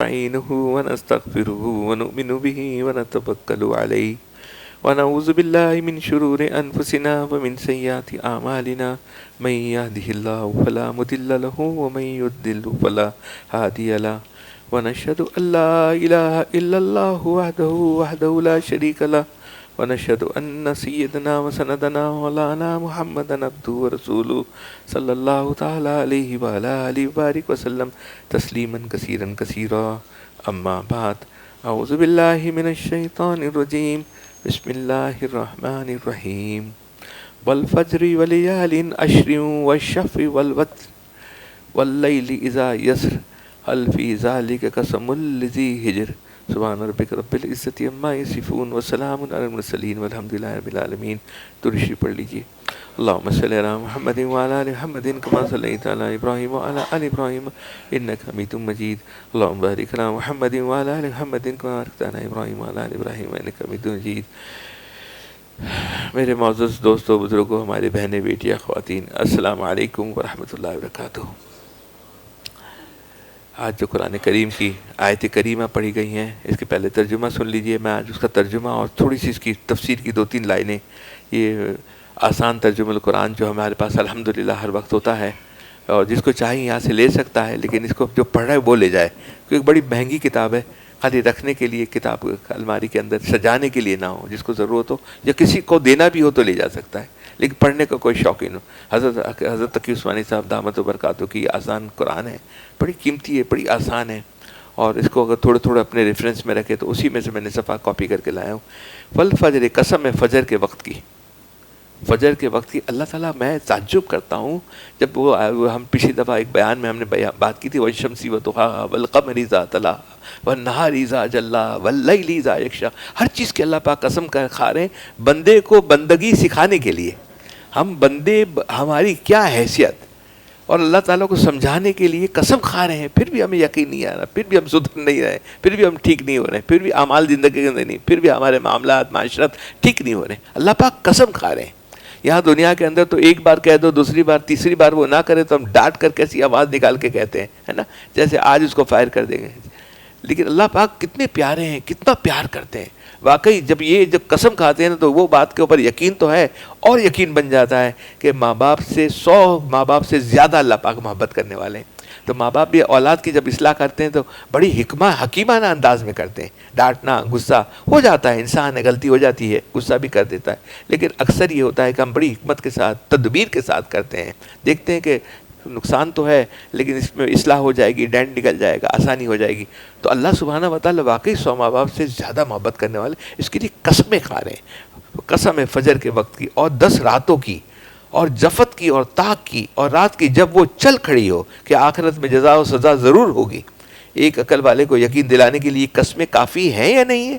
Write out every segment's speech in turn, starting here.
ونستعينه ونستغفره ونؤمن به ونتوكل عليه ونعوذ بالله من شرور أنفسنا ومن سيئات أعمالنا من يهده الله فلا مضل له ومن يضلل فلا هادي له ونشهد أن لا إله إلا الله وحده لا شريك له ونشهد أن سيدنا وسندنا مولانا محمدا عبده ورسوله صلى الله تعالى عليه وعلى آله وبارك وسلم تسليما كثيرا كثيرا أما بعد أعوذ بالله من الشيطان الرجيم بسم الله الرحمن الرحيم والفجر وليال عشر والشفع والوتر والليل إذا يسر هل في ذلك قسم لذي حجر سبحان ربک رب العزت عما یصفون وسلام علی المرسلین والحمد للہ رب العالمین. درود پڑھ لیجیے. اللہم صلی علی محمد وعلی آل محمد کما صلیت علی ابراہیم وعلی آل ابراہیم انک حمید مجید. اللہم بارک علی محمد وعلی آل محمد کما بارکت علی ابراہیم وعلی آل ابراہیم انک حمید مجید. میرے معزز دوستو، بزرگوں، ہمارے بہنیں، بیٹیاں، خواتین، السلام علیکم ورحمۃ اللہ وبرکاتہ. آج جو قرآن کریم کی آیت کریمہ پڑھی گئی ہیں، اس کے پہلے ترجمہ سن لیجئے. میں آج اس کا ترجمہ اور تھوڑی سی اس کی تفسیر کی 2-3 لائنیں، یہ آسان ترجمہ القرآن جو ہمارے پاس الحمدللہ ہر وقت ہوتا ہے، اور جس کو چاہیں یہاں سے لے سکتا ہے، لیکن اس کو جو پڑھ رہا ہے وہ لے جائے، کیونکہ ایک بڑی مہنگی کتاب ہے. خالی رکھنے کے لیے، کتاب الماری کے اندر سجانے کے لیے نہ ہو. جس کو ضرورت ہو یا کسی کو دینا بھی ہو تو لے جا سکتا ہے، لیکن پڑھنے کا کوئی شوقین ہو. حضرت تقی عثمانی صاحب دامت و برکاتہ کی آسان قرآن ہے، بڑی قیمتی ہے، بڑی آسان ہے، اور اس کو اگر تھوڑے تھوڑے اپنے ریفرنس میں رکھے تو اسی میں سے میں نے صفحہ کاپی کر کے لایا ہوں. والفجر، قسم ہے فجر کے وقت کی. فجر کے وقت کی اللہ تعالیٰ، میں تعجب کرتا ہوں جب وہ ہم پچھلی دفعہ ایک بیان میں ہم نے بات کی تھی، والشمس وضحاہا والقمر اذا تلاہا والنہار اذا جلاہا واللیل اذا یغشاہا. ہر چیز کے اللہ پاک قسم کھا رہے ہیں بندے کو بندگی سکھانے کے لیے. ہم بندے، ہماری کیا حیثیت، اور اللہ تعالیٰ کو سمجھانے کے لیے قسم کھا رہے ہیں. پھر بھی ہمیں یقین نہیں آ رہا، پھر بھی ہم سدھر نہیں رہے، پھر بھی ہم ٹھیک نہیں ہو رہے، پھر بھی اعمال زندگی کے اندر نہیں، پھر بھی ہمارے معاملات معاشرت ٹھیک نہیں ہو رہے. اللہ پاک قسم کھا رہے ہیں. یہاں دنیا کے اندر تو ایک بار کہہ دو، دوسری بار تیسری بار وہ نہ کرے تو ہم ڈانٹ کر کیسی آواز نکال کے کہتے ہیں، ہے نا، جیسے آج اس کو فائر کر دیں گے. لیکن اللہ پاک کتنے پیارے ہیں، کتنا پیار کرتے ہیں. واقعی جب قسم کھاتے ہیں نا تو وہ بات کے اوپر یقین تو ہے، اور یقین بن جاتا ہے کہ ماں باپ سے 100 ماں باپ سے زیادہ اللہ پاک محبت کرنے والے ہیں. تو ماں باپ بھی اولاد کی جب اصلاح کرتے ہیں تو بڑی حکیمانہ انداز میں کرتے ہیں. ڈانٹنا، غصہ ہو جاتا ہے، انسان ہے، غلطی ہو جاتی ہے، غصہ بھی کر دیتا ہے، لیکن اکثر یہ ہوتا ہے کہ ہم بڑی حکمت کے ساتھ، تدبیر کے ساتھ کرتے ہیں. دیکھتے ہیں کہ نقصان تو ہے لیکن اس میں اصلاح ہو جائے گی، ڈینٹ نکل جائے گا، آسانی ہو جائے گی. تو اللہ سبحانہ وتعالی واقعی 100 ماں باپ سے زیادہ محبت کرنے والے، اس کے لیے قسمیں کھا رہے ہیں. قسم ہے فجر کے وقت کی، اور 10 راتوں کی، اور جفت کی، اور طاق کی، اور رات کی جب وہ چل کھڑی ہو کہ آخرت میں جزا و سزا ضرور ہوگی. ایک عقل والے کو یقین دلانے کے لیے قسمیں کافی ہیں یا نہیں ہیں،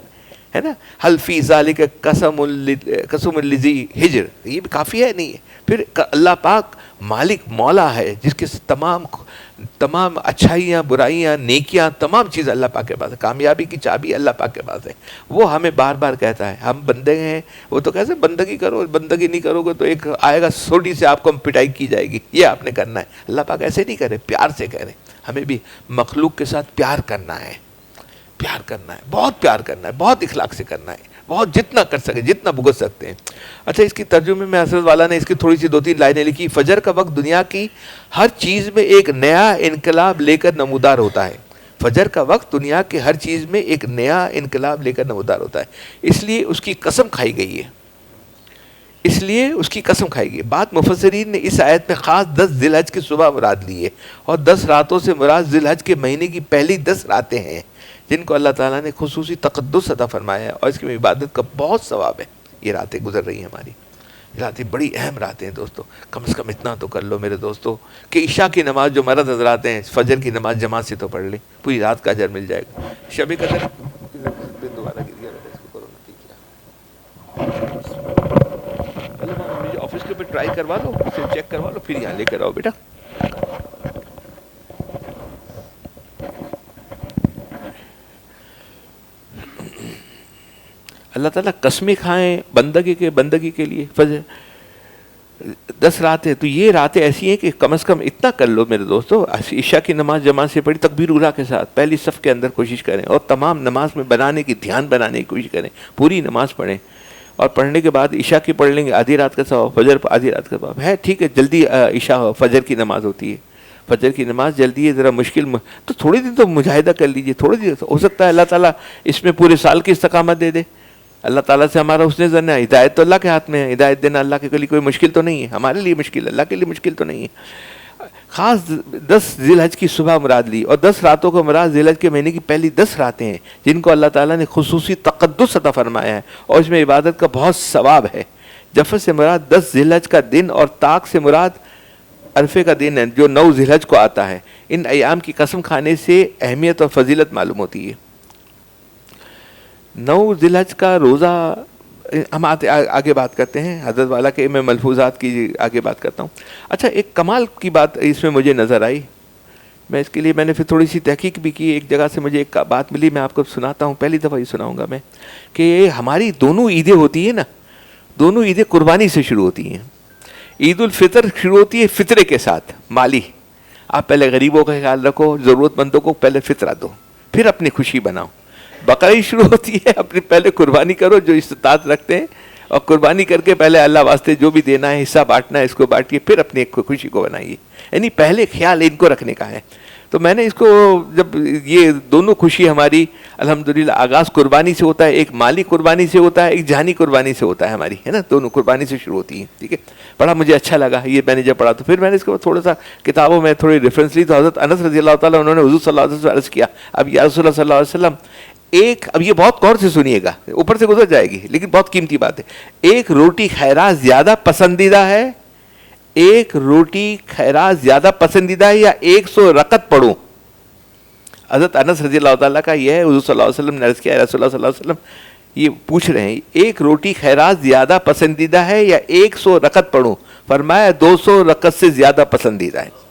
ہے نا. حل فی ذالک قسم لذی حجر، یہ بھی کافی ہے نہیں ہے. پھر اللہ پاک مالک مولا ہے، جس کے تمام اچھائیاں، برائیاں، نیکیاں، تمام چیز اللہ پاک کے پاس ہے. کامیابی کی چابی اللہ پاک کے پاس ہے. وہ ہمیں بار بار کہتا ہے، ہم بندے ہیں. وہ تو کیسے بندگی کرو، بندگی نہیں کرو گے تو ایک آئے گا سوٹی سے آپ کو پٹائی کی جائے گی، یہ آپ نے کرنا ہے. اللہ پاک ایسے نہیں کرے، پیار سے کہہ رہے ہیں. ہمیں بھی مخلوق کے ساتھ پیار کرنا ہے، پیار کرنا ہے، بہت پیار کرنا ہے، بہت اخلاق سے کرنا ہے، بہت جتنا کر سکے، جتنا بھگت سکتے ہیں. اچھا، اس کی ترجمے میں حضرت والا نے اس کی تھوڑی سی 2-3 لائنیں لکھی. فجر کا وقت دنیا کی ہر چیز میں ایک نیا انقلاب لے کر نمودار ہوتا ہے. فجر کا وقت دنیا کے ہر چیز میں ایک نیا انقلاب لے کر نمودار ہوتا ہے، اس لیے اس کی قسم کھائی گئی ہے. اس لیے اس کی قسم کھائی گئی. بعد مفسرین نے اس آیت میں خاص 10 ذی الحج کی صبح مراد لی ہے، اور 10 راتوں سے مراد ذی الحج کے مہینے کی پہلی 10 راتیں ہیں، جن کو اللہ تعالیٰ نے خصوصی تقدس عطا فرمایا ہے، اور اس کی عبادت کا بہت ثواب ہے. یہ راتیں گزر رہی ہیں ہماری، یہ راتیں بڑی اہم راتیں ہیں دوستو. کم از کم اتنا تو کر لو میرے دوستو کہ عشاء کی نماز جو مرد حضرات ہیں، فجر کی نماز جماعت سے تو پڑھ لیں، پوری رات کا اجر مل جائے گا. شب قدر دوبارہ مجھے آفس کے اوپر ٹرائی کروا دو، پھر چیک کروا لو، پھر یہاں لے کر آؤ بیٹا. اللہ تعالیٰ قسمیں کھائیں بندگی کے لیے. فجر 10 راتیں، تو یہ راتیں ایسی ہیں کہ کم از کم اتنا کر لو میرے دوستو، عشاء کی نماز جماعت سے پڑھی تکبیر اولیٰ کے ساتھ پہلی صف کے اندر کوشش کریں، اور تمام نماز میں بنانے کی، دھیان بنانے کی کوشش کریں، پوری نماز پڑھیں، اور پڑھنے کے بعد عشاء کی پڑھ لیں گے، آدھی رات کا ثواب، فجر آدھی رات کا ثواب ہے، ٹھیک ہے جلدی عشاء فجر کی نماز ہوتی ہے، فجر کی نماز جلدی ہے، ذرا مشکل تو تھوڑے دن تو مجاہدہ کر لیجئے، تھوڑے دن ہو سکتا ہے اللہ تعالیٰ اس میں پورے سال کی استقامت دے دے، اللہ تعالیٰ سے ہمارا حسن ظن ہے، ہدایت تو اللہ کے ہاتھ میں ہے، ہدایت دینا اللہ کے لیے کوئی مشکل تو نہیں ہے، ہمارے لیے مشکل ہے، اللہ کے لیے مشکل تو نہیں ہے۔ خاص 10 ذی الحج کی صبح مراد لی، اور 10 راتوں کو مراد ذی الحج کے مہینے کی پہلی 10 راتیں ہیں جن کو اللہ تعالیٰ نے خصوصی تقدس عطا فرمایا ہے، اور اس میں عبادت کا بہت ثواب ہے۔ جفر سے مراد 10 ذی الحج کا دن، اور طاق سے مراد عرفے کا دن ہے جو 9 ذی الحج کو آتا ہے۔ ان ایام کی قسم کھانے سے اہمیت اور فضیلت معلوم ہوتی ہے۔ 9 ذی الحج کا روزہ ہم آگے بات کرتے ہیں، حضرت والا کے میں ملفوظات کی آگے بات کرتا ہوں۔ اچھا، ایک کمال کی بات اس میں مجھے نظر آئی، میں اس کے لیے میں نے پھر تھوڑی سی تحقیق بھی کی، ایک جگہ سے مجھے ایک بات ملی، میں آپ کو سناتا ہوں، پہلی دفعہ یہ سناؤں گا میں، کہ ہماری دونوں عیدیں ہوتی ہیں نا، دونوں عیدیں قربانی سے شروع ہوتی ہیں۔ عید الفطر شروع ہوتی ہے فطرے کے ساتھ، مالی، آپ پہلے غریبوں کا خیال رکھو، ضرورت مندوں کو پہلے فطرہ دو، پھر اپنی خوشی بناؤ۔ بقرعید شروع ہوتی ہے اپنی پہلے قربانی کرو جو استطاعت رکھتے ہیں، اور قربانی کر کے پہلے اللہ واسطے جو بھی دینا ہے، حصہ بانٹنا ہے، اس کو بانٹیے، پھر اپنی ایک خوشی کو بنائیے، یعنی پہلے خیال ان کو رکھنے کا ہے۔ تو میں نے اس کو جب یہ دونوں خوشی ہماری الحمدللہ آغاز قربانی سے ہوتا ہے، ایک مالی قربانی سے ہوتا ہے، ایک جانی قربانی سے ہوتا ہے ہماری، ہے نا، دونوں قربانی سے شروع ہوتی ہیں، ٹھیک ہے۔ بڑا مجھے اچھا لگا یہ، میں نے جب پڑھا تو پھر میں نے اس کے بعد تھوڑا سا کتابوں میں تھوڑی ریفرنس لی، تو حضرت انس رضی اللہ تعالیٰ انہوں نے حضور صلی اللہ علیہ وسلم سے عرض کیا، اب یا رسول اللہ صلی اللہ علیہ وسلم اب یہ بہت غور سے سنیے گا، اوپر سے گزر جائے گی لیکن بہت قیمتی بات ہے، ایک روٹی خیرات زیادہ پسندیدہ ہے، ایک روٹی خیرات زیادہ پسندیدہ ہے، یا 100 رکعت پڑھوں؟ حضرت انس رضی اللہ تعالیٰ کا یہ ہے، حضور صلی اللہ علیہ وسلم نے عرض کیا، رسول اللہ صلی اللہ علیہ وسلم یہ پوچھ رہے ہیں ایک روٹی خیرات زیادہ پسندیدہ ہے یا 100 رکعت پڑھوں؟ فرمایا 200 رکعت سے زیادہ پسندیدہ ہے۔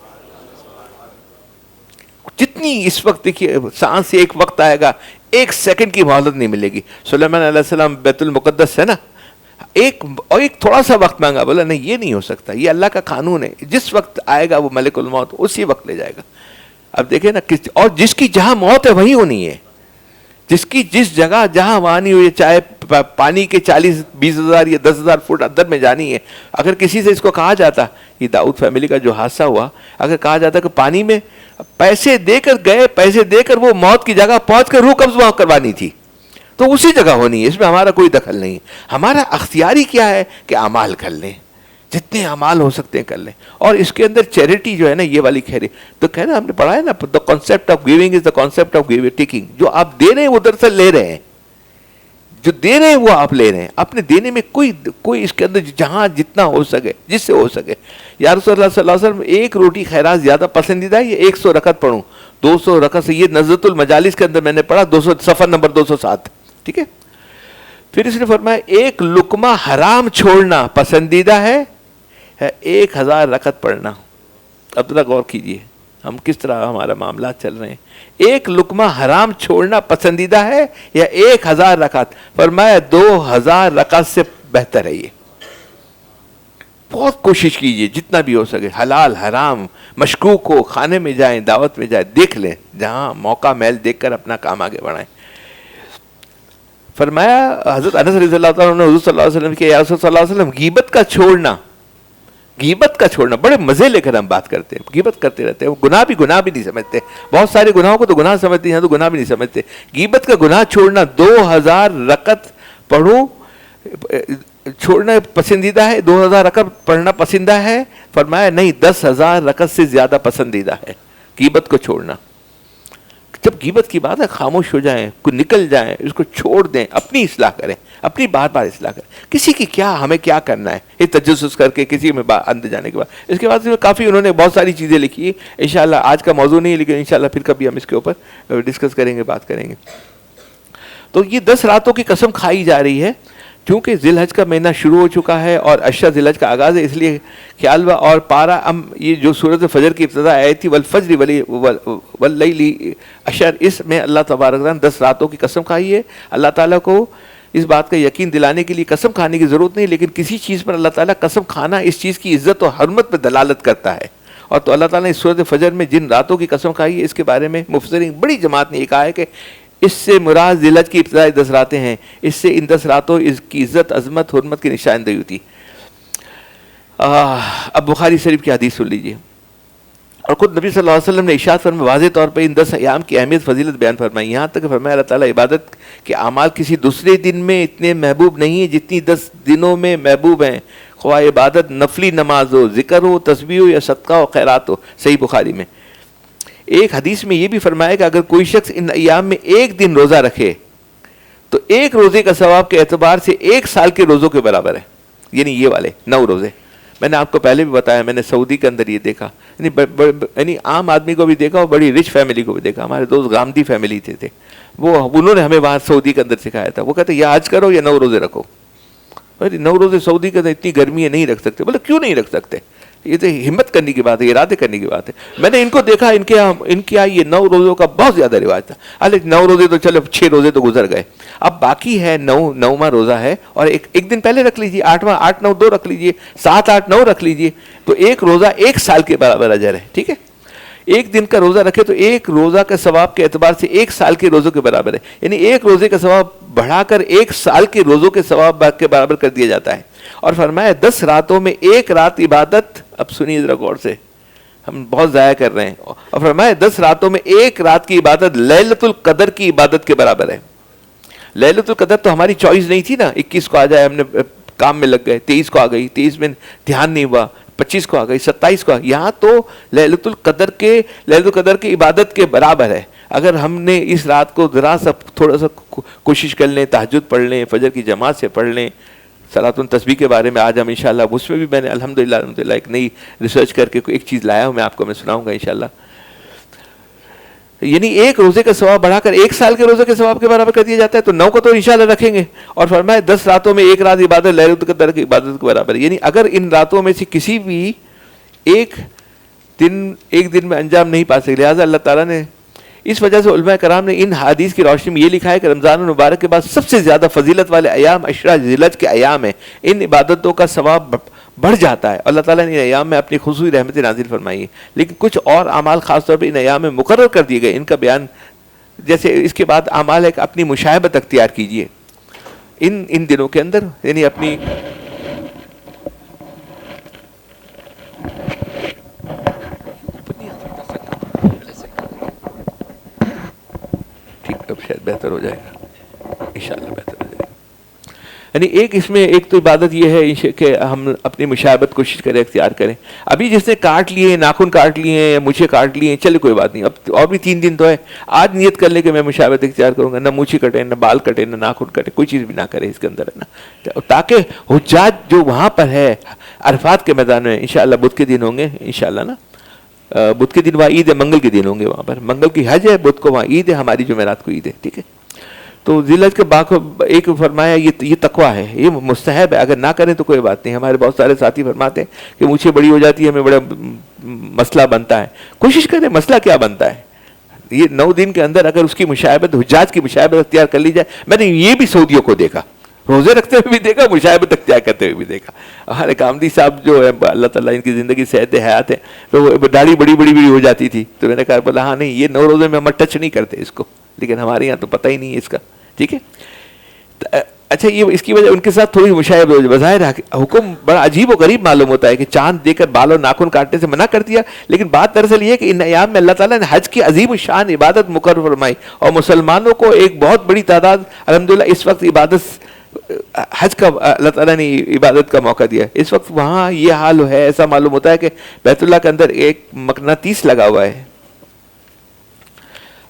جتنی اس وقت دیکھیے سانس سے ایک وقت آئے گا، 1 سیکنڈ کی مہلت نہیں ملے گی۔ سلیمان علیہ السلام بیت المقدس ہے نا، ایک تھوڑا سا وقت مانگا، بولا نہیں یہ نہیں ہو سکتا، یہ اللہ کا قانون ہے، جس وقت آئے گا وہ ملک الموت اسی وقت لے جائے گا۔ اب دیکھیں نا، اور جس کی جہاں موت ہے وہیں ہونی ہے، جس کی جس جگہ جہاں وہانی ہوئی، چاہے پانی کے 40-20 ہزار یا 10,000 فٹ اندر میں جانی ہے، اگر کسی سے اس کو کہا جاتا، یہ داؤد فیملی کا جو حادثہ ہوا، اگر کہا جاتا کہ پانی میں پیسے دے کر گئے، پیسے دے کر وہ موت کی جگہ پہنچ کر روح قبض وہاں کروانی تھی، تو اسی جگہ ہونی ہے، اس میں ہمارا کوئی دخل نہیں ہے۔ ہمارا اختیاری کیا ہے کہ اعمال کر لیں، جتنے اعمال ہو سکتے ہیں کر لیں، اور اس کے اندر چیریٹی جو ہے نا، یہ والی خیری تو کہنا ہم نے پڑھا ہے نا، the concept of giving is the concept of taking، جو آپ دے رہے ہیں وہ دراصل لے رہے ہیں، جو دے رہے ہیں وہ آپ لے رہے ہیں، اپنے دینے میں کوئی اس کے اندر جہاں جتنا ہو سکے، جس سے ہو سکے۔ یا رسول اللہ صلی اللہ علیہ وسلم ایک روٹی خیرات زیادہ پسندیدہ ہے یا 100 رکعت پڑھوں؟ 200 رکعت سے، یہ نزلۃ المجالس کے اندر میں نے پڑھا، 200 صفحہ نمبر 207، ٹھیک ہے۔ پھر اس نے فرمایا ایک لقمہ حرام چھوڑنا پسندیدہ ہے 1000 رکعت پڑھنا۔ اب ذرا غور کیجئے ہم کس طرح ہمارا معاملات چل رہے ہیں۔ ایک لقمہ حرام چھوڑنا پسندیدہ ہے یا 1000 رکعت؟ فرمایا 2000 رکعت سے بہتر ہے یہ۔ بہت کوشش کیجئے جتنا بھی ہو سکے، حلال حرام مشکوک ہو، کھانے میں جائیں، دعوت میں جائیں، دیکھ لیں، جہاں موقع میل دیکھ کر اپنا کام آگے بڑھائیں۔ فرمایا حضرت انس رضی اللہ تعالیٰ عنہ حضور صلی اللہ علیہ وسلم کہ یا رسول صلی اللہ علیہ وسلم غیبت کا چھوڑنا، بڑے مزے لے کر ہم بات کرتے ہیں، غیبت کرتے رہتے ہیں، گناہ بھی نہیں سمجھتے، بہت سارے گناہوں کو تو گناہ سمجھتے ہیں، تو گناہ بھی نہیں سمجھتے۔ غیبت کا گناہ چھوڑنا 2000 رکعت پڑھوں، چھوڑنا پسندیدہ ہے، 2000 رکعت پڑھنا پسندیدہ ہے؟ فرمایا نہیں، 10,000 رکعت سے زیادہ پسندیدہ ہے غیبت کو چھوڑنا۔ جب غیبت کی بات ہے خاموش ہو جائیں، نکل جائیں، اس کو چھوڑ دیں، اپنی اصلاح کریں، اپنی بار بار اصلاح کریں۔ کسی کی کیا، ہمیں کیا کرنا ہے یہ تجسس کر کے کسی میں اندر جانے کے بعد۔ اس کے بعد کافی انہوں نے بہت ساری چیزیں لکھی ہیں، انشاءاللہ آج کا موضوع نہیں ہے لیکن انشاءاللہ پھر کبھی ہم اس کے اوپر ڈسکس کریں گے، بات کریں گے۔ تو یہ 10 راتوں کی قسم کھائی جا رہی ہے کیونکہ ذی الحج کا مہینہ شروع ہو چکا ہے اور عشرہ ذی الحج کا آغاز ہے، اس لیے خیال ہوا۔ اور پارہ یہ جو سورۃ فجر کی ابتدا آئی تھی، والفجر واللیل عشر، اس میں اللہ تبارک و تعالیٰ نے 10 راتوں کی قسم کھائی ہے۔ اللہ تعالیٰ کو اس بات کا یقین دلانے کے لیے قسم کھانے کی ضرورت نہیں، لیکن کسی چیز پر اللہ تعالیٰ قسم کھانا اس چیز کی عزت و حرمت پر دلالت کرتا ہے. اور تو اللہ تعالیٰ نے اس سورۃ فجر میں جن راتوں کی قسم کھائی ہے، اس کے بارے میں مفسرین بڑی جماعت نے یہ کہا ہے کہ اس سے مراد ذی الحجہ کی ابتدائی 10 راتیں ہیں. اس سے ان 10 راتوں کی عزت، عظمت، حرمت کی نشاندہی ہوتی. اب بخاری شریف کی حدیث سن لیجیے. اور خود نبی صلی اللہ علیہ وسلم نے ارشاد فرمایا، واضح طور پہ ان 10 ایام کی اہمیت فضیلت بیان فرمائی. یہاں تک کہ فرمایا اللہ تعالیٰ عبادت کے اعمال کسی دوسرے دن میں اتنے محبوب نہیں ہیں جتنی 10 دنوں میں محبوب ہیں، خواہ عبادت نفلی نماز ہو، ذکر ہو، تسبیح ہو، یا صدقہ ہو، خیرات ہو. صحیح بخاری میں ایک حدیث میں یہ بھی فرمایا کہ اگر کوئی شخص ان ایام میں ایک دن روزہ رکھے تو ایک روزے کا ثواب کے اعتبار سے 1 سال کے روزوں کے برابر ہے. یعنی یہ والے 9 روزے میں نے آپ کو پہلے بھی بتایا، میں نے سعودی کے اندر یہ دیکھا، یعنی عام آدمی کو بھی دیکھا اور بڑی رچ فیملی کو بھی دیکھا. ہمارے دوست غامدی فیملی تھے، انہوں نے ہمیں وہاں سعودی کے اندر سکھایا تھا. وہ کہتے یا حج کرو یا 9 روزے رکھو. 9 روزے سعودی کے اندر اتنی گرمی ہے، نہیں رکھ سکتے. بولے کیوں نہیں رکھ سکتے؟ یہ تو ہمت کرنے کی بات ہے، ارادے کرنے کی بات ہے. میں نے ان کو دیکھا، ان کے یہاں یہ 9 روزوں کا بہت زیادہ رواج تھا. 9 روزے تو چلو 6 روزے تو گزر گئے، اب باقی ہے 9واں روزہ ہے، اور ایک دن پہلے رکھ لیجیے، 8واں 8 9 2 رکھ لیجیے، 7 8 9 رکھ لیجیے، تو ایک روزہ 1 سال کے برابر اجر ہے. ٹھیک ہے، ایک دن کا روزہ رکھے تو ایک روزہ کا ثواب کے اعتبار سے 1 سال کے روزوں کے برابر ہے. یعنی ایک روزے کا ثواب بڑھا کر 1 سال کے روزوں کے ثواب کے برابر کر دیا جاتا ہے. اور فرمایا 10 راتوں میں 1 رات عبادت، اب سنیے ذرا غور سے، ہم بہت ضائع کر رہے ہیں. اور فرمایا 10 راتوں میں 1 رات کی عبادت لیلۃ القدر کی عبادت کے برابر ہے. لیلۃ القدر تو ہماری چوائس نہیں تھی نا، 21 کو آ جائے، ہم نے کام میں لگ گئے، 23 کو آ گئی، 23 میں دھیان نہیں ہوا، 25 کو آ گئی، 27 کو آ گئی. یہاں تو لیلۃ القدر کی عبادت کے برابر ہے. اگر ہم نے اس رات کو ذرا سا تھوڑا سا کوشش کر لیں، تہجد پڑھ لیں، فجر کی جماعت سے پڑھ لیں. صلاۃ التسبیح کے بارے میں آج ہم انشاءاللہ، اس میں بھی میں نے الحمدللہ ایک نئی ریسرچ کر کے ایک چیز لایا ہوں، میں آپ کو سناؤں گا انشاءاللہ. یعنی ایک روزے کا ثواب بڑھا کر 1 سال کے روزے کے ثواب کے برابر کر دیا جاتا ہے. تو 9 کو تو انشاءاللہ رکھیں گے. اور فرمایا 10 راتوں میں 1 رات عبادت لیلۃ القدر کی عبادت کے برابر. یعنی اگر ان راتوں میں سے کسی بھی ایک دن میں انجام نہیں پا سکے، لہٰذا اللہ تعالیٰ نے اس وجہ سے علماء کرام نے ان حدیث کی روشنی میں یہ لکھا ہے کہ رمضان المبارک کے بعد سب سے زیادہ فضیلت والے ایام عشرہ ذی الحجہ کے ایام ہیں. ان عبادتوں کا ثواب بڑھ جاتا ہے. اللہ تعالیٰ نے ان ایام میں اپنی خصوصی رحمتیں نازل فرمائی ہیں. لیکن کچھ اور اعمال خاص طور پہ ان ایام میں مقرر کر دیے گئے، ان کا بیان جیسے اس کے بعد اعمال ہے کہ اپنی مشاہبت اختیار کیجیے ان دنوں کے اندر. یعنی اپنی ٹھیک، اب شاید بہتر ہو جائے گا، انشاءاللہ بہتر ہو جائے گا. یعنی اس میں ایک تو عبادت یہ ہے کہ ہم اپنی مشاہبت کوشش کریں، اختیار کریں. ابھی جس نے کاٹ لیے، ناخن کاٹ لیے ہیں، مونچھیں کاٹ لیے ہیں، چلے کوئی بات نہیں، اب اور بھی 3 دن تو ہے. آج نیت کر لے کہ میں مشاہبت اختیار کروں گا، نہ مونچھیں کٹے، نہ بال کٹے، نہ ناخن کٹے، کوئی چیز بھی نہ کرے اس کے اندر، ہے نا. تاکہ حجاج جو وہاں پر ہے عرفات کے میدان میں، انشاءاللہ بدھ کے دن ہوں گے انشاءاللہ نا، بدھ کے دن وہاں عید ہے، منگل کے دن ہوں گے وہاں پر. منگل کی حج ہے، بدھ کو وہاں عید ہے، ہماری جمعرات کو عید ہے. ٹھیک ہے، تو ذی الحجہ کے ایک فرمایا یہ تقویٰ ہے، یہ مستحب ہے، اگر نہ کریں تو کوئی بات نہیں. ہمارے بہت سارے ساتھی فرماتے ہیں کہ مجھے بڑی ہو جاتی ہے، ہمیں بڑا مسئلہ بنتا ہے. کوشش کریں، مسئلہ کیا بنتا ہے؟ یہ 9 دن کے اندر اگر اس کی مشاہبت، حجاج کی مشاہبت اختیار کر لی جائے. میں نے یہ بھی سعودیوں کو دیکھا، روزے رکھتے ہوئے بھی دیکھا، مشاہبت اختیار کرتے ہوئے بھی دیکھا. ہمارے کامدی صاحب جو ہے اللہ تعالیٰ ان کی زندگی صحت حیات ہے، تو داڑھی بڑی ہو جاتی تھی. تو میں نے کہا بولا ہاں نہیں، یہ 9 روزے میں ہم ٹچ نہیں کرتے اس کو، لیکن ہمارے یہاں تو پتہ ہی نہیں ہے اس کا. ٹھیک ہے، اچھا یہ اس کی وجہ ان کے ساتھ تھوڑی مشاہبت. بظاہر حکم بڑا عجیب و غریب معلوم ہوتا ہے کہ چاند دے کر بال و ناخن کاٹنے سے منع کر دیا، لیکن بات دراصل یہ ہے کہ ان ایام میں اللہ تعالیٰ نے حج کی عظیم الشان عبادت مقرر فرمائی، اور مسلمانوں کو ایک بہت بڑی تعداد الحمدللہ اس وقت عبادت حج کا اللہ تعالیٰ نے عبادت کا موقع دیا. اس وقت وہاں یہ حال ہے، ایسا معلوم ہوتا ہے کہ بیت اللہ کے اندر ایک مقناطیس لگا ہوا ہے،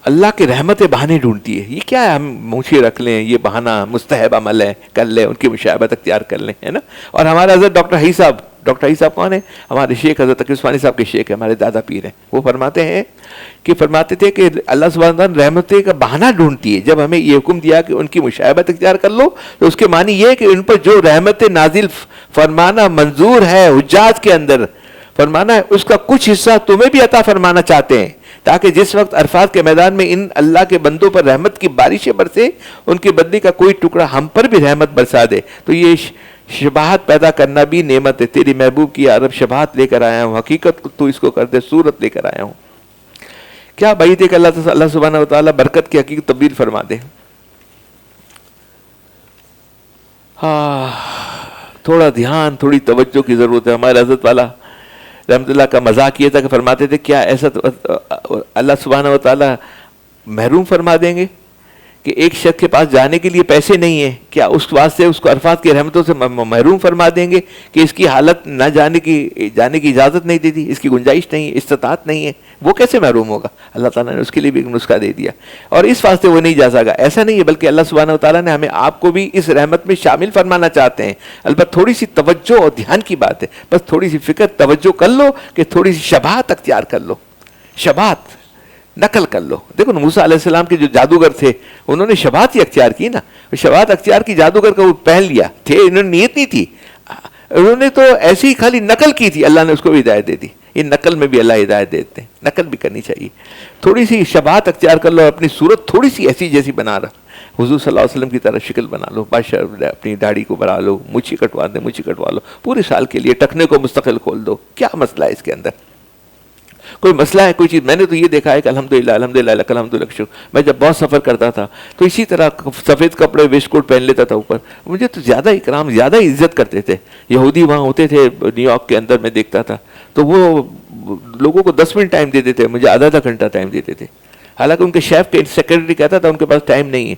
اللہ کی رحمتیں بہانے ڈھونڈتی ہے. یہ کیا ہے؟ ہم مونچھیں رکھ لیں، یہ بہانہ مستحب عمل ہے، کر لیں، ان کی مشاہبت اختیار کر لیں، ہے نا. اور ہمارے حضرت ڈاکٹر حی صاحب کون ہے؟ ہمارے شیخ حضرت تقی عثمانی صاحب کے شیخ ہیں، ہمارے دادا پیر ہیں. وہ فرماتے تھے کہ اللہ سبحانہ وتعالیٰ رحمتیں کا بہانہ ڈھونڈتی ہے. جب ہمیں یہ حکم دیا کہ ان کی مشاہبت اختیار کر لو، تو اس کے معنی یہ ہے کہ ان پر جو رحمت نازل فرمانا منظور ہے حجاج کے اندر، فرمانا ہے اس کا کچھ حصہ تمہیں بھی عطا فرمانا چاہتے ہیں، تاکہ جس وقت عرفات کے میدان میں ان اللہ کے بندوں پر رحمت کی بارشیں برسے ان کے بدلے کا کوئی ٹکڑا ہم پر بھی رحمت برسا دے. تو یہ شباہت پیدا کرنا بھی نعمت ہے. تیری محبوب کی عرب شباہت لے کر آیا ہوں, حقیقت تو اس کو کر دے صورت لے کر آیا ہوں. کیا بعید ہے کہ اللہ سبحانہ و تعالیٰ برکت کی حقیقت تبدیل فرما دے. تھوڑا دھیان, تھوڑی توجہ کی ضرورت ہے. ہمارے حضرت والا رحمۃ اللہ کا مذاق یہ تھا کہ فرماتے تھے کیا ایسا اللہ سبحانہ و تعالیٰ محروم فرما دیں گے کہ ایک شخص کے پاس جانے کے لیے پیسے نہیں ہیں, کیا اس واسطے اس کو عرفات کی رحمتوں سے محروم فرما دیں گے کہ اس کی حالت نہ جانے کی اجازت نہیں دیتی, اس کی گنجائش نہیں ہے, استطاعت نہیں ہے, وہ کیسے محروم ہوگا؟ اللہ تعالیٰ نے اس کے لیے بھی ایک نسخہ دے دیا اور اس واسطے وہ نہیں جا سکا. ایسا نہیں ہے, بلکہ اللہ سبحانہ و تعالیٰ نے ہمیں آپ کو بھی اس رحمت میں شامل فرمانا چاہتے ہیں. البتہ تھوڑی سی توجہ اور دھیان کی بات ہے, بس تھوڑی سی فکر توجہ کر لو کہ تھوڑی سی شباہت اختیار کر لو, شباہت نقل کر لو. دیکھو نا موسیٰ علیہ السلام کے جو جادوگر تھے انہوں نے شباہت ہی اختیار کی نا, شباہت اختیار کی, جادوگر کا وہ پہن لیا تھے, انہوں نے نیت نہیں تھی, انہوں نے تو ایسی خالی نقل کی تھی, اللہ نے اس کو بھی ہدایت دے دی. یہ نقل میں بھی اللہ ہدایت دیتے ہیں, نقل بھی کرنی چاہیے. تھوڑی سی شباہت اختیار کر لو, اپنی صورت تھوڑی سی ایسی جیسی بنا رہا, حضور صلی اللہ علیہ وسلم کی طرح شکل بنا لو, بادشاہ اپنی داڑھی کو بڑھا لو, مچھی کٹوا دیں, مچھی کٹوا لو, پورے سال کے لیے ٹکنے کو مستقل کھول دو. کیا مسئلہ ہے اس کے اندر؟ کوئی مسئلہ ہے کوئی چیز؟ میں نے تو یہ دیکھا ہے کہ الحمدللہ لک الحمد شکر. میں جب بہت سفر کرتا تھا تو اسی طرح سفید کپڑے ویسٹ کوٹ پہن لیتا تھا اوپر, مجھے تو زیادہ اکرام, زیادہ عزت کرتے تھے. یہودی وہاں ہوتے تھے نیو یارک کے اندر, میں دیکھتا تھا تو وہ لوگوں کو 10 منٹ ٹائم دیتے تھے, مجھے آدھا گھنٹہ ٹائم دیتے تھے. حالانکہ ان کے شیف کے سیکرٹری کہتا تھا ان کے پاس ٹائم نہیں ہے.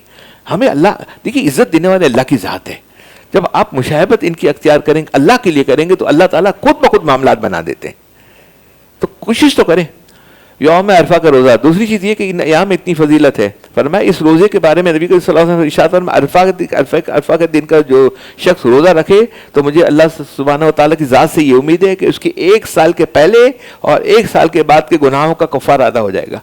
ہمیں اللہ, دیکھیے عزت دینے والے اللہ کی ذات ہے. جب آپ مشاہبت ان کی اختیار کریں گے, اللہ کے لیے کریں گے, تو اللہ تعالیٰ خود بخود معاملات بنا دیتے ہیں. تو کوشش تو کریں. یوم عرفہ کا روزہ, دوسری چیز یہ کہ ان ایام میں اتنی فضیلت ہے. فرمایا اس روزے کے بارے میں نبی صلی اللہ علیہ وسلم ارشاد فرمایا عرفہ کے دن کا جو شخص روزہ رکھے تو مجھے اللہ سبحانہ و تعالیٰ کی ذات سے یہ امید ہے کہ اس کے 1 سال کے پہلے اور 1 سال کے بعد کے گناہوں کا کفارہ ادا ہو جائے گا.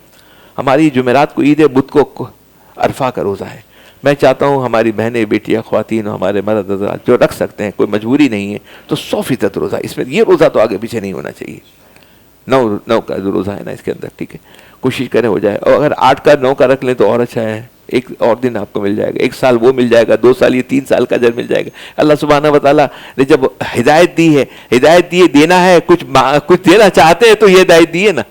ہماری جمعرات کو عید ہے, بدھ کو عرفہ کا روزہ ہے. میں چاہتا ہوں ہماری بہنیں, بیٹیاں, خواتین, ہمارے مرد حضرات جو رکھ سکتے ہیں, کوئی مجبوری نہیں ہے, تو 100% روزہ. اس میں یہ روزہ تو آگے پیچھے نہیں ہونا چاہیے. 9 کا جو روزہ ہے نا اس کے اندر, ٹھیک ہے, کوشش کریں ہو جائے. اور اگر 8 کا 9 کا رکھ لیں تو اور اچھا ہے, 1 اور دن آپ کو مل جائے گا. 1 سال وہ مل جائے گا, 2 سال یہ 3 سال کا اجر مل جائے گا. اللہ سبحانہ و تعالیٰ نے جب ہدایت دی ہے, ہدایت دی ہے, دینا ہے, کچھ دینا چاہتے ہیں تو یہ ہدایت دی ہے نا.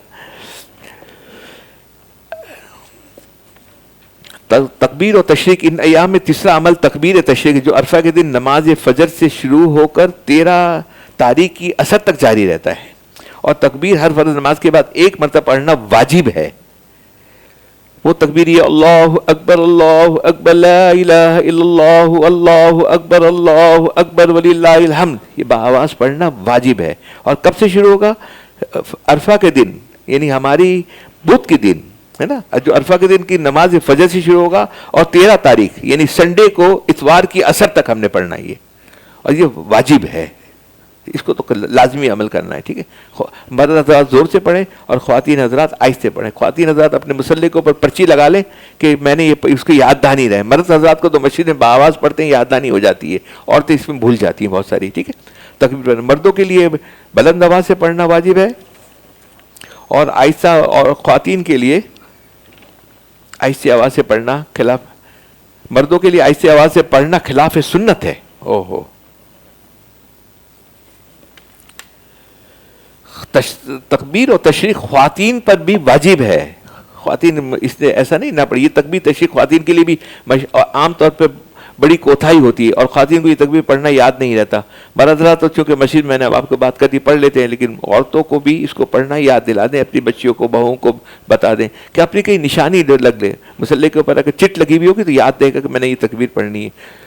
تکبیر و تشریق, ان ایام میں تیسرا عمل تکبیر تشریق, جو عرفہ کے دن نماز فجر سے شروع ہو کر 13 تاریخ کی عصر تک جاری رہتا ہے. اور تکبیر ہر فرض نماز کے بعد 1 مرتبہ پڑھنا واجب ہے. وہ تکبیر یہ اللہ اکبر لا الہ الا اللہ اللہ اکبر وللہ الحمد, یہ بآواز پڑھنا واجب ہے. اور کب سے شروع ہوگا؟ عرفہ کے دن, یعنی ہماری بدھ کے دن ہے نا, جو عرفہ کے دن کی نماز فجر سے شروع ہوگا, اور 13 تاریخ یعنی سنڈے کو اتوار کی عصر تک ہم نے پڑھنا یہ, اور یہ واجب ہے. اس کو تو لازمی عمل کرنا ہے, ٹھیک ہے. مرد حضرات زور سے پڑھیں اور خواتین حضرات آہستہ پڑھیں. خواتین حضرات اپنے مسلح کے اوپر پرچی لگا لیں کہ میں نے یہ, اس کو یاد دہانی رہے. مرد حضرات کو تو مسجد میں بآواز پڑھتے ہیں, یاد دہانی ہو جاتی ہے, عورتیں اس میں بھول جاتی ہیں بہت ساری, ٹھیک ہے. تکبیر مردوں کے لیے بلند آواز سے پڑھنا واجب ہے, اور آہستہ, اور خواتین کے لیے آہستہ آواز سے پڑھنا خلاف, مردوں کے لیے آہستہ آواز سے پڑھنا خلاف سنت ہے. اوہو, تکبیر و تشریق خواتین پر بھی واجب ہے. خواتین اس نے ایسا نہیں نہ پڑھی, یہ تکبیر تشریق خواتین کے لیے بھی عام طور پہ بڑی کوتاہی ہوتی ہے, اور خواتین کو یہ تکبیر پڑھنا یاد نہیں رہتا. مرد حضرات تو چونکہ مسجد میں نے آپ کو بات کر دی پڑھ لیتے ہیں, لیکن عورتوں کو بھی اس کو پڑھنا یاد دلا دیں, اپنی بچیوں کو, بہوؤں کو بتا دیں کہ اپنی کہیں نشانی لگ لے, مسلح کے اوپر اگر چٹ لگی ہوئی ہوگی تو یاد دے گا کہ میں نے یہ تکبیر پڑھنی ہے.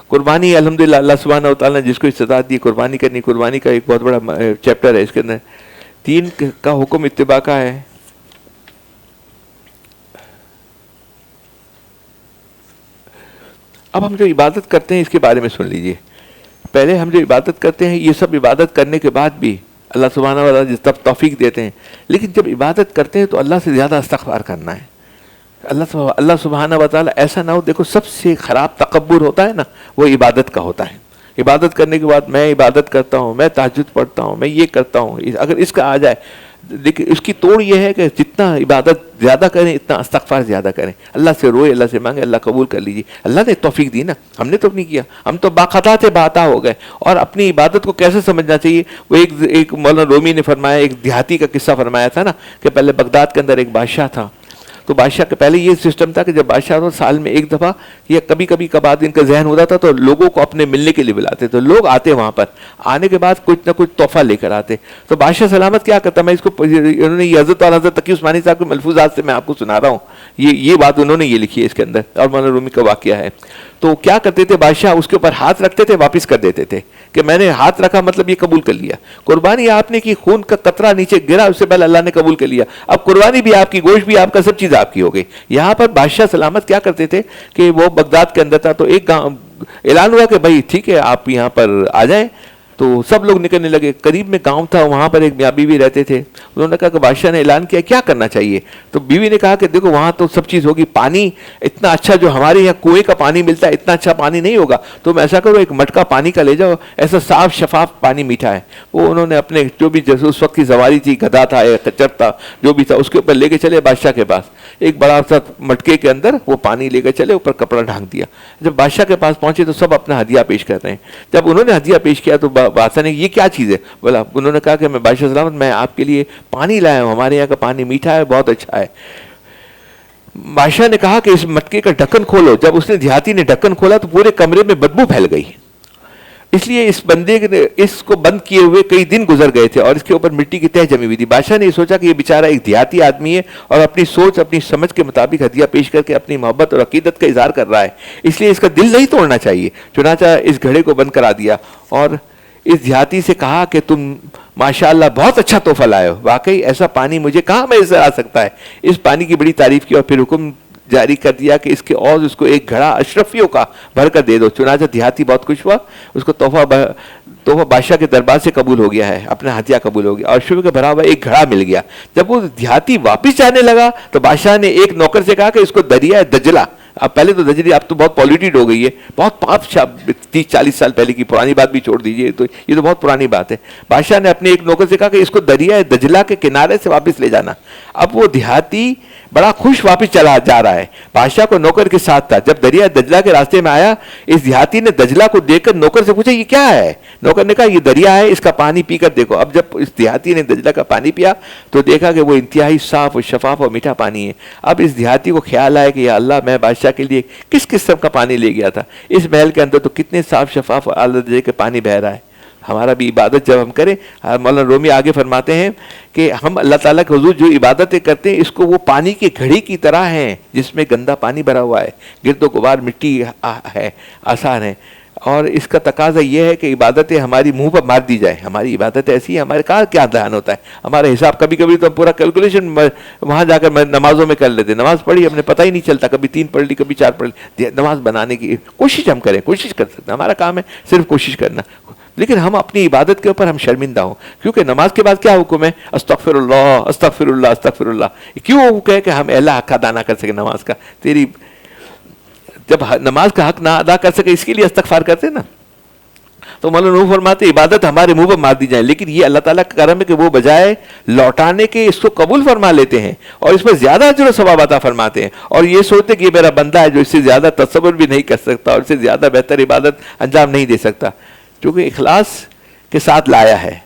قربانی الحمدللہ اللہ سبحانہ و تعالیٰ نے جس کو استطاعت دی قربانی کرنی, قربانی کا ایک بہت بڑا چیپٹر ہے اس کے اندر. 3 کا حکم اتباع کا ہے. اب ہم جو عبادت کرتے ہیں اس کے بارے میں سن لیجئے. پہلے ہم جو عبادت کرتے ہیں, یہ سب عبادت کرنے کے بعد بھی اللہ سبحانہ و تعالیٰ جب توفیق دیتے ہیں, لیکن جب عبادت کرتے ہیں تو اللہ سے زیادہ استغفار کرنا ہے. اللہ سبحانہ و تعالیٰ ایسا نہ ہو, دیکھو سب سے خراب تکبر ہوتا ہے نا, وہ عبادت کا ہوتا ہے. عبادت کرنے کے بعد میں عبادت کرتا ہوں, میں تہجد پڑھتا ہوں, میں یہ کرتا ہوں, اگر اس کا آ جائے, لیکن اس کی توڑ یہ ہے کہ جتنا عبادت زیادہ کریں اتنا استغفار زیادہ کریں، اللہ سے روئے، اللہ سے مانگے، اللہ قبول کر لیجیے. اللہ نے توفیق دی نا، ہم نے تو نہیں کیا، ہم تو باخطا تھے، باتا ہو گئے. اور اپنی عبادت کو کیسے سمجھنا چاہیے، وہ ایک مولانا رومی نے فرمایا، ایک دیہاتی کا قصہ فرمایا تھا نا، کہ پہلے بغداد کے اندر ایک بادشاہ تھا. تو بادشاہ کے پہلے یہ سسٹم تھا کہ جب بادشاہ تو سال میں ایک دفعہ یا کبھی کبھی کبھار ان کا ذہن ہوتا تھا تو لوگوں کو اپنے ملنے کے لیے بلاتے. تو لوگ آتے وہاں پر، آنے کے بعد کچھ نہ کچھ تحفہ لے کر آتے. تو بادشاہ سلامت کیا کرتا، میں اس کو انہوں نے یہ حضرت اور حضرت تقی عثمانی صاحب کے ملفوظات سے میں آپ کو سنا رہا ہوں، یہ بات انہوں نے یہ لکھی ہے اس کے اندر، اور مولانا رومی کا واقعہ ہے. تو کیا کرتے تھے بادشاہ، اس کے اوپر ہاتھ رکھتے تھے، واپس کر دیتے تھے کہ میں نے ہاتھ رکھا مطلب یہ قبول کر لیا. قربانی آپ نے کی، خون کا قطرہ نیچے گرا، اس سے پہلے اللہ نے قبول کر لیا. اب قربانی بھی آپ کی، گوشت بھی آپ کا، سب چیز آپ کی ہو گئی. یہاں پر بادشاہ سلامت کیا کرتے تھے کہ وہ بغداد کے اندر تھا، تو ایک اعلان ہوا کہ بھائی ٹھیک ہے آپ یہاں پر آ جائیں. تو سب لوگ نکلنے لگے. قریب میں گاؤں تھا، وہاں پر ایک میاں بیوی رہتے تھے. انہوں نے کہا کہ بادشاہ نے اعلان کیا، کیا کرنا چاہیے؟ تو بیوی نے کہا کہ دیکھو وہاں تو سب چیز ہوگی، پانی اتنا اچھا جو ہمارے یہاں کنویں کا پانی ملتا ہے اتنا اچھا پانی نہیں ہوگا. تم ایسا کرو ایک مٹکا پانی کا لے جاؤ، ایسا صاف شفاف پانی، میٹھا ہے. وہ انہوں نے اپنے جو بھی جیسے اس وقت کی سواری تھی، گدھا تھا یا خچر تھا، جو بھی تھا، اس کے اوپر لے کے چلے بادشاہ کے پاس. ایک بڑا سا مٹکے کے اندر وہ پانی لے کے چلے، اوپر کپڑا ڈھانک دیا. جب بادشاہ کے پاس پہنچے تو سب اپنا ہدیہ پیش کر رہے ہیں. جب انہوں نے ہدیہ پیش کیا تو بادشاہ نے یہ کیا چیز ہے بولا. انہوں نے کہا کہ میں بادشاہ سلامت میں آپ کے لیے پانی لایا ہوں، ہمارے یہاں کا پانی میٹھا ہے، بہت اچھا ہے. بادشاہ نے کہا کہ اس مٹکے کا ڈھکن کھولو. جب اس نے دیہاتی نے ڈھکن کھولا تو پورے کمرے میں بدبو پھیل گئی. اس لیے اس بندے نے اس کو بند کیے ہوئے کئی دن گزر گئے تھے اور اس کے اوپر مٹی کی تہ جمی ہوئی تھی. بادشاہ نے یہ سوچا کہ یہ بیچارہ ایک دیہاتی آدمی ہے اور اپنی سوچ اپنی سمجھ کے مطابق ہدیہ پیش کر کے اپنی محبت اور عقیدت کا اظہار کر رہا ہے، اس لیے اس کا دل نہیں توڑنا چاہیے. چنانچہ اس گھڑے کو بند کرا دیا اور اس دیہاتی سے کہا کہ تم ماشاءاللہ بہت اچھا تحفہ لائے ہو، واقعی ایسا پانی مجھے کہاں میسر آ سکتا ہے. اس پانی کی بڑی تعریف کی اور پھر حکم جاری کر دیا کہ اس کے عوض اس کو ایک گھڑا اشرفیوں کا بھر کر دے دو. چنانچہ دیہاتی بہت خوش ہوا، اس کو تحفہ بادشاہ کے دربار سے قبول ہو گیا ہے، اپنا ہدیہ قبول ہو گیا اور اشرفیوں کا بھرا ہوا ایک گھڑا مل گیا. جب وہ دیہاتی واپس جانے لگا تو بادشاہ نے ایک نوکر سے کہا کہ اس کو دریائے دجلہ، اب پہلے تو دجلی اب تو بہت پولیوٹیڈ ہو گئی ہے، بہت پاپ 30-40 سال پہلے کی پرانی بات بھی چھوڑ دیجیے، تو یہ تو بہت پرانی بات ہے. بادشاہ نے اپنے ایک نوکر سے کہا کہ اس کو دریائے دجلہ کے کنارے سے واپس لے جانا. اب وہ دیہاتی بڑا خوش واپس چلا جا رہا ہے، بادشاہ کو نوکر کے ساتھ تھا. جب دریائے دجلہ کے راستے میں آیا اس دیہاتی نے دجلہ کو دیکھ کر نوکر سے پوچھا یہ کیا ہے؟ نوکر نے کہا یہ دریا ہے، اس کا پانی پی کر دیکھو. اب جب اس دیہاتی نے دجلہ کا پانی پیا تو دیکھا کہ وہ انتہائی صاف اور شفاف اور میٹھا پانی ہے. اب اس دیہاتی کو خیال آیا کہ یا اللہ میں بادشاہ کے لیے کس قسم کا پانی لے گیا تھا، اس محل کے اندر تو کتنے صاف شفاف اور اعلیٰ درجے کے پانی بہ رہا ہے. ہمارا بھی عبادت جب ہم کریں، مولانا رومی آگے فرماتے ہیں کہ ہم اللہ تعالیٰ کے حضور جو عبادتیں کرتے ہیں اس کو وہ پانی کی گھڑی کی طرح ہیں جس میں گندا پانی بھرا ہوا ہے، گرد و غبار مٹی ہے، آسان ہے. اور اس کا تقاضا یہ ہے کہ عبادتیں ہماری منہ پر مار دی جائے. ہماری عبادت ایسی ہے، ہمارے کہاں کیا دھیان ہوتا ہے، ہمارا حساب کبھی کبھی تو پورا کیلکولیشن وہاں جا کر نمازوں میں کر لیتے. نماز پڑھی ہم نے پتہ ہی نہیں چلتا، کبھی 3 پڑھ لی کبھی 4 پڑھ لی. نماز بنانے کی کوشش ہم کریں، کوشش کر سکتے ہیں، ہمارا کام ہے صرف کوشش کرنا. لیکن ہم اپنی عبادت کے اوپر ہم شرمندہ ہوں، کیونکہ نماز کے بعد کیا حکم ہے؟ استغفر اللہ استغفر اللہ استغفر اللہ. کیوں وہ کہے کہ ہم اللہ حق ادا نہ کر سکے نماز کا؟ تیری جب نماز کا حق نہ ادا کر سکے اس کے لیے استغفار کرتے نا. تو مولانا فرماتے عبادت ہمارے منہ پر مار دی جائے، لیکن یہ اللہ تعالیٰ کا کرم ہے کہ وہ بجائے لوٹانے کے اس کو قبول فرما لیتے ہیں اور اس پر زیادہ اجر و ثواب عطا فرماتے ہیں اور یہ سوچتے کہ یہ میرا بندہ ہے جو اس سے زیادہ تصور بھی نہیں کر سکتا اور اس سے زیادہ بہتر عبادت انجام نہیں دے سکتا، کیونکہ اخلاص کے ساتھ لایا ہے.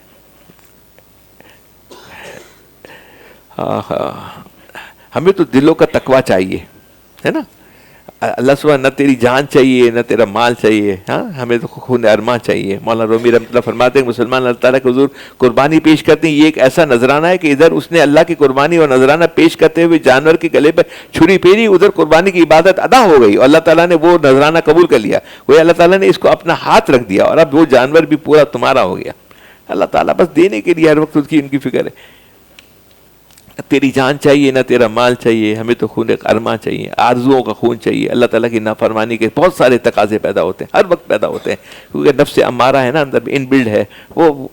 ہمیں تو دلوں کا تقویٰ چاہیے ہے نا. اللہ سبحانہ نہ تیری جان چاہیے نہ تیرا مال چاہیے، ہاں ہمیں تو خون ارماں چاہیے. مولانا رومی رحمۃ اللہ فرماتے ہیں مسلمان اللہ تعالیٰ کے حضور قربانی پیش کرتے ہیں، یہ ایک ایسا نذرانہ ہے کہ ادھر اس نے اللہ کی قربانی اور نذرانہ پیش کرتے ہوئے جانور کے گلے پر چھری پھیری، ادھر قربانی کی عبادت ادا ہو گئی اور اللہ تعالیٰ نے وہ نذرانہ قبول کر لیا. وہ اللہ تعالیٰ نے اس کو اپنا ہاتھ رکھ دیا اور اب وہ جانور بھی پورا تمہارا ہو گیا. اللہ تعالیٰ بس دینے کے لیے ہر وقت اس کی ان کی فکر ہے. تیری جان چاہیے نہ تیرا مال چاہیے، ہمیں تو خون ارماں چاہیے، آرزوؤں کا خون چاہیے. اللہ تعالیٰ کی نافرمانی کے بہت سارے تقاضے پیدا ہوتے ہیں، ہر وقت پیدا ہوتے ہیں، کیونکہ نفس امارہ ہے نا اندر ان بلڈ ہے، وہ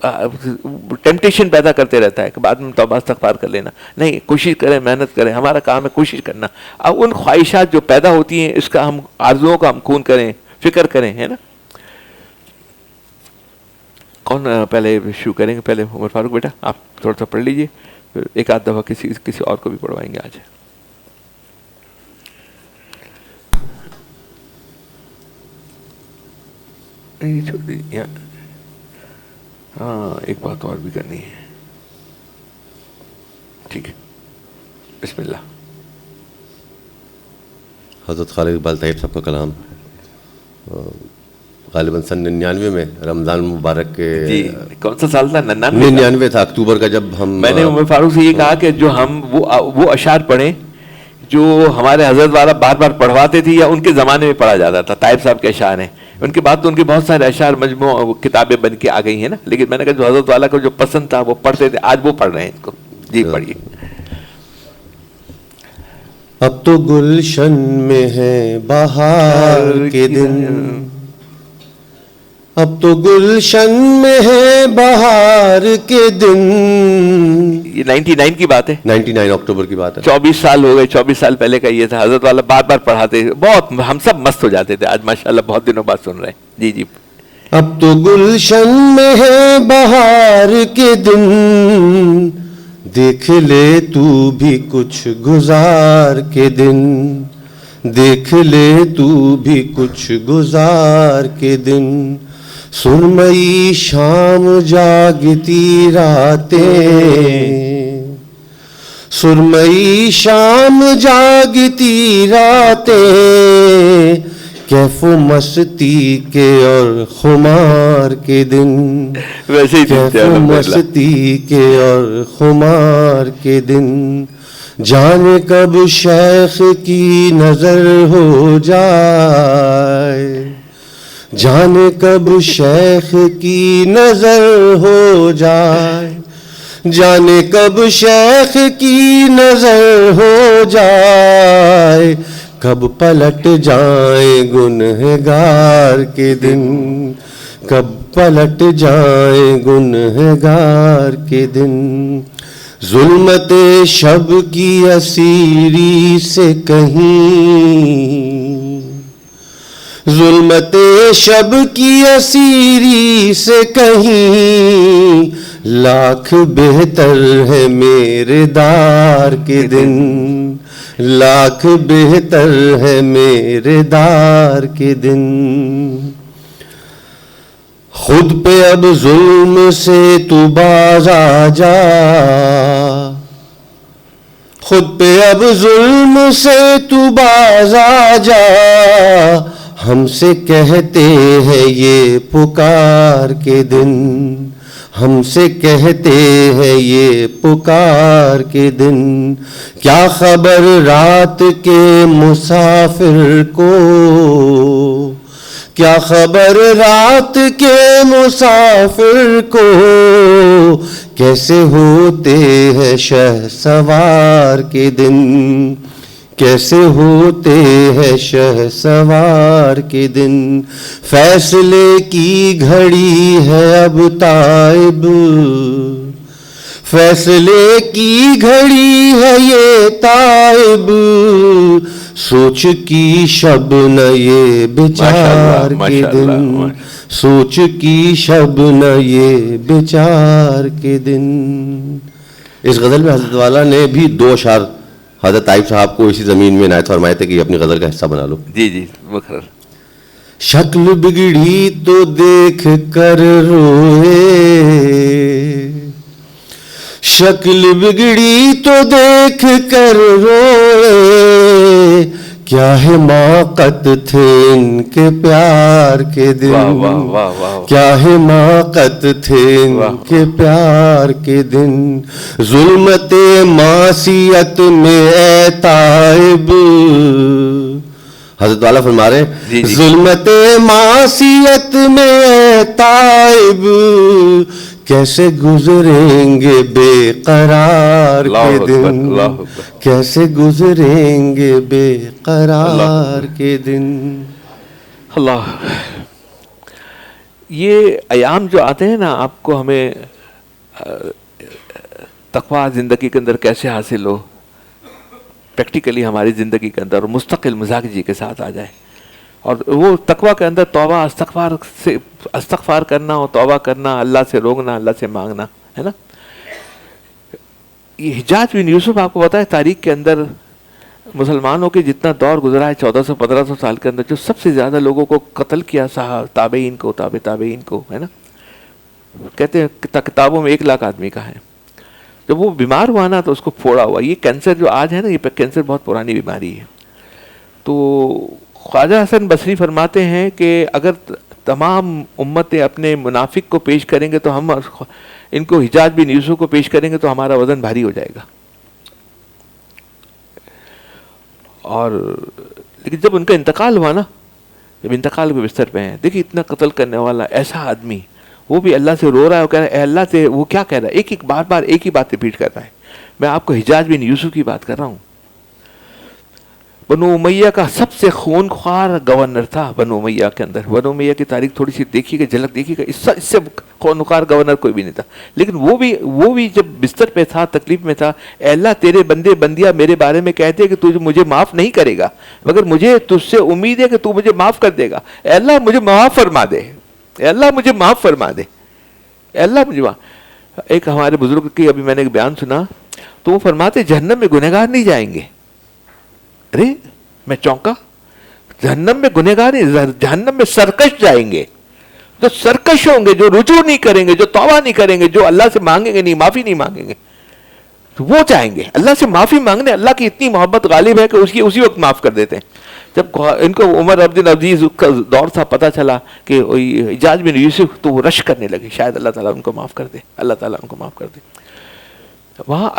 ٹیمپٹیشن پیدا کرتے رہتا ہے کہ بعد میں توبہ استغفار کر لینا. نہیں، کوشش کریں، محنت کریں، ہمارا کام ہے کوشش کرنا. اب ان خواہشات جو پیدا ہوتی ہیں اس کا ہم آرزوؤں کا ہم خون کریں، فکر کریں، ہے نا. کون پہلے شروع کریں گے؟ پہلے عمر فاروق بیٹا آپ تھوڑا سا پڑھ لیجئے. پھر ایک آدھ دفعہ کسی اور کو بھی پڑھوائیں گے آج. ہاں ایک بات اور بھی کرنی ہے. ٹھیک ہے, بسم اللہ. حضرت خالد اقبال طیب صاحب کا کلام غالباً سن 99 میں رمضان مبارک کے. جی کون سا سال تھا؟ 99 تھا, اکتوبر کا, جب ہم میں نے عمر فاروق سے یہ کہا کہ جو ہم وہ اشعار پڑھیں جو ہمارے حضرت والا بار بار پڑھواتے تھے یا ان کے زمانے میں پڑھا جاتا تھا. طیب صاحب کے اشعار ہیں, ان کے بعد تو ان کے بہت سارے اشعار مجموع کتابیں بن کے آ گئی ہیں نا, لیکن میں نے کہا جو حضرت والا کو جو پسند تھا وہ پڑھتے تھے, آج وہ پڑھ رہے ہیں ان کو. جی پڑھیے. اب تو گلشن میں ہے بہار کے دن, اب تو گلشن میں ہے بہار کے دن. یہ 99 کی بات ہے, 99 اکتوبر کی بات ہے. 24 سال ہو گئے, 24 سال پہلے کا یہ تھا. حضرت والا بار بار پڑھاتے, بہت ہم سب مست ہو جاتے تھے. آج ماشاءاللہ بہت دنوں بعد سن رہے ہیں. جی جی. اب تو گلشن میں ہے بہار کے دن, دیکھ لے تو بھی کچھ گزار کے دن, دیکھ لے تو بھی کچھ گزار کے دن. سرمئی شام جاگتی راتیں, سرمئی شام جاگتی راتیں, کیف و مستی کے اور خمار کے دن, کیف و مستی کے اور خمار کے دن. جانے کب شیخ کی نظر ہو جائے, جانے کب شیخ کی نظر ہو جائے, جانے کب شیخ کی نظر ہو جائے, کب پلٹ جائیں گنہگار کے دن, کب پلٹ جائیں گنہگار کے دن. ظلمت شب کی اسیری سے کہیں, ظلمت شب کی اسیری سے کہیں, لاکھ بہتر ہے میرے دار کے دن, لاکھ بہتر ہے میرے دار کے دن. خود پہ اب ظلم سے تو باز آ جا, خود پہ اب ظلم سے تو باز آ جا, ہم سے کہتے ہیں یہ پکار کے دن, ہم سے کہتے ہیں یہ پکار کے دن. کیا خبر رات کے مسافر کو, کیا خبر رات کے مسافر کو, کیسے ہوتے ہیں شہ سوار کے دن, کیسے ہوتے ہیں شہ سوار کے دن. فیصلے کی گھڑی ہے اب تائب, فیصلے کی گھڑی ہے یہ تائب, سوچ کی شب نہ یہ بچار کے دن, سوچ کی شب نہ یہ بچار کے دن. اس غزل میں حضرت والا نے بھی 2 اشعار حضرت طیب صاحب کو اسی زمین میں عنایت فرمائے تھے کہ اپنی غزل کا حصہ بنا لو. جی جی مخرر. شکل بگڑی تو دیکھ کر روئے, شکل بگڑی تو دیکھ کر روئے, کیا حماقت تھے ان کے پیار کے دن, کیا حماقت تھے ان کے پیار کے دن. ظلمت معصیت میں اے تائب, حضرت والا فرما رہے ظلمت معصیت میں اے تائب, کیسے گزریں گے بے قرار کے دن, کیسے گزریں گے بے قرار کے دن. اللہ. یہ ایام جو آتے ہیں نا, آپ کو ہمیں تقویٰ زندگی کے اندر کیسے حاصل ہو, پریکٹیکلی ہماری زندگی کے اندر مستقل مزاج جی کے ساتھ آ جائے. اور وہ تقویٰ کے اندر توبہ استغفار کرنا اور توبہ کرنا, اللہ سے روکنا, اللہ سے مانگنا, ہے نا. یہ حجاج بن یوسف آپ کو پتا ہے تاریخ کے اندر مسلمانوں کے جتنا دور گزرا ہے 1400-1500 سال کے اندر جو سب سے زیادہ لوگوں کو قتل کیا تابعین کو تابعین کو ہے نا, کہتے ہیں کتابوں میں 1 لاکھ آدمی کا ہے. جب وہ بیمار ہوا نا تو اس کو پھوڑا ہوا. یہ کینسر جو آج ہے نا, یہ کینسر بہت پرانی بیماری ہے. تو خواجہ حسن بصری فرماتے ہیں کہ اگر تمام امتیں اپنے منافق کو پیش کریں گے تو ہم ان کو حجاج بن یوسف کو پیش کریں گے تو ہمارا وزن بھاری ہو جائے گا. اور لیکن جب ان کا انتقال ہوا نا, جب انتقال کے بستر پہ ہیں, دیکھیے اتنا قتل کرنے والا ایسا آدمی, وہ بھی اللہ سے رو رہا ہے, وہ کہہ رہا ہے اے اللہ سے, وہ کیا کہہ رہا ہے, ایک بار ایک ہی بات ریپیٹ کر رہا ہے. میں آپ کو حجاج بن یوسف کی بات کر رہا ہوں. بنو امیہ کا سب سے خونخوار گورنر تھا بنو امیہ کے اندر. بنو امیہ کی تاریخ تھوڑی سی دیکھیے گا, جھلک دیکھیے گا, اس سے خونخوار گورنر کوئی بھی نہیں تھا. لیکن وہ بھی جب بستر پہ تھا, تکلیف میں تھا, اے اللہ تیرے بندے بندیاں میرے بارے میں کہتے ہیں کہ تو مجھے معاف نہیں کرے گا, مگر مجھے تجھ سے امید ہے کہ تو مجھے معاف کر دے گا. اے اللہ مجھے معاف فرما دے, اے اللہ مجھے معاف فرما دے, اے اللہ مجھے معاف. ایک ہمارے بزرگ کی ابھی میں نے ایک بیان سنا, تو وہ فرماتے جہنم میں گنہگار نہیں جائیں گے. ارے میں چونکا, جہنم میں گنہگار نہیں, جہنم میں سرکش جائیں گے. جو سرکش ہوں گے, جو رجوع نہیں کریں گے, جو توبہ نہیں کریں گے, جو اللہ سے مانگیں گے نہیں, معافی نہیں مانگیں گے, تو وہ جائیں گے. اللہ سے معافی مانگنے اللہ کی اتنی محبت غالب ہے کہ اسی وقت معاف کر دیتے ہیں. جب ان کو عمر عبد العزیز کا دور تھا, پتہ چلا کہ حجاج بن یوسف, تو وہ رش کرنے لگے شاید اللہ تعالیٰ ان کو معاف کر دے, اللہ تعالیٰ ان کو معاف کر دے. وہاں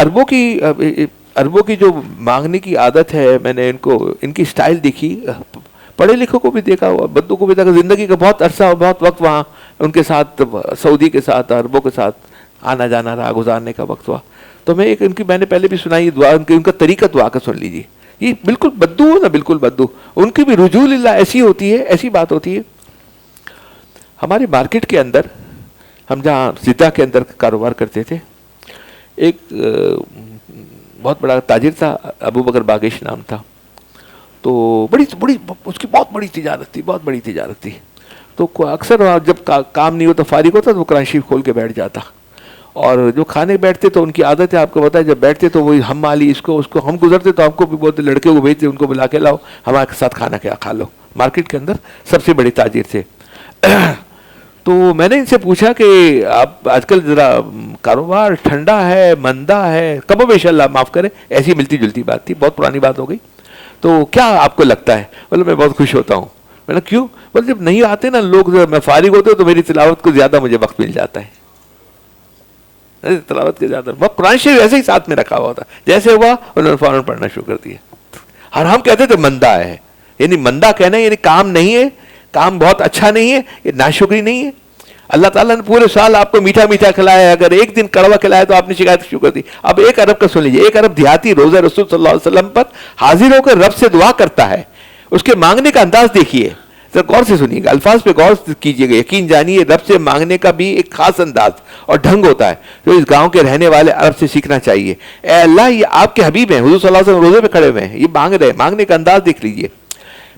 عربوں کی جو مانگنے کی عادت ہے, میں نے ان کی سٹائل دیکھی, پڑھے لکھوں کو بھی دیکھا, بدو کو بھی دیکھا. زندگی کا بہت عرصہ اور بہت وقت وہاں ان کے ساتھ, سعودی کے ساتھ, عربوں کے ساتھ آنا جانا رہا, گزارنے کا وقت ہوا. تو میں نے پہلے بھی سنائی دعا, ان کا طریقہ دعا کا سن لیجیے. یہ بالکل بدو ہو نا, بالکل بدو. ان کی بھی رجوع اللہ ایسی ہوتی ہے, ایسی بات ہوتی ہے. ہماری مارکیٹ کے اندر, ہم جہاں زدہ کے اندر کاروبار کرتے تھے, ایک بہت بڑا تاجر تھا, ابو بکر باگیش نام تھا. تو بڑی اس کی بہت بڑی تجارت تھی. تو اکثر جب کام نہیں ہوتا, فارغ ہوتا, تو وہ قرآن شریف کھول کے بیٹھ جاتا. اور جو کھانے بیٹھتے تو ان کی عادت ہے, آپ کو پتا ہے, جب بیٹھتے تو وہی ہم مالی اس کو ہم گزرتے تو آپ کو بھی بولتے, لڑکے کو بھیجتے, ان کو بلا کے لاؤ, ہمارے ساتھ کھانا کھا لو. مارکیٹ کے اندر سب سے بڑے تاجر تھے. تو میں نے ان سے پوچھا کہ آپ آج کل ذرا کاروبار ٹھنڈا ہے, مندہ ہے, کم و بیش اللہ معاف کرے, ایسی ملتی جلتی بات تھی, بہت پرانی بات ہو گئی. تو کیا آپ کو لگتا ہے؟ بولے میں بہت خوش ہوتا ہوں. میں نے کیوں؟ بولے جب نہیں آتے نا لوگ, میں فارغ ہوتے تو میری تلاوت کو زیادہ مجھے وقت مل جاتا ہے. تلاوت کے زیادہ وقت قرآن شریف ایسے ہی ساتھ میں رکھا ہوا تھا, جیسے ہوا انہوں نے فوراً پڑھنا شروع کر دیا. اور ہم کہتے تھے مندہ ہے, یعنی مندہ کہنا یعنی کام نہیں ہے, کام بہت اچھا نہیں ہے, یہ ناشکری نہیں ہے. اللہ تعالیٰ نے پورے سال آپ کو میٹھا میٹھا کھلایا ہے, اگر ایک دن کڑوا کھلایا تو آپ نے شکایت شروع کر دی. اب ایک عرب کا سن لیجیے, ایک عرب دیہاتی روزہ رسول صلی اللہ علیہ وسلم پر حاضر ہو کر رب سے دعا کرتا ہے. اس کے مانگنے کا انداز دیکھیے, غور سے سنیے گا, الفاظ پہ غور کیجیے گا, یقین جانیے رب سے مانگنے کا بھی ایک خاص انداز اور ڈھنگ ہوتا ہے جو اس گاؤں کے رہنے والے عرب سے سیکھنا چاہیے. اے اللہ یہ آپ کے حبیب ہیں, حضور صلی اللہ علیہ وسلم روزے پہ کھڑے ہوئے ہیں, یہ مانگ رہے ہیں, مانگنے کا انداز دیکھ لیجیے.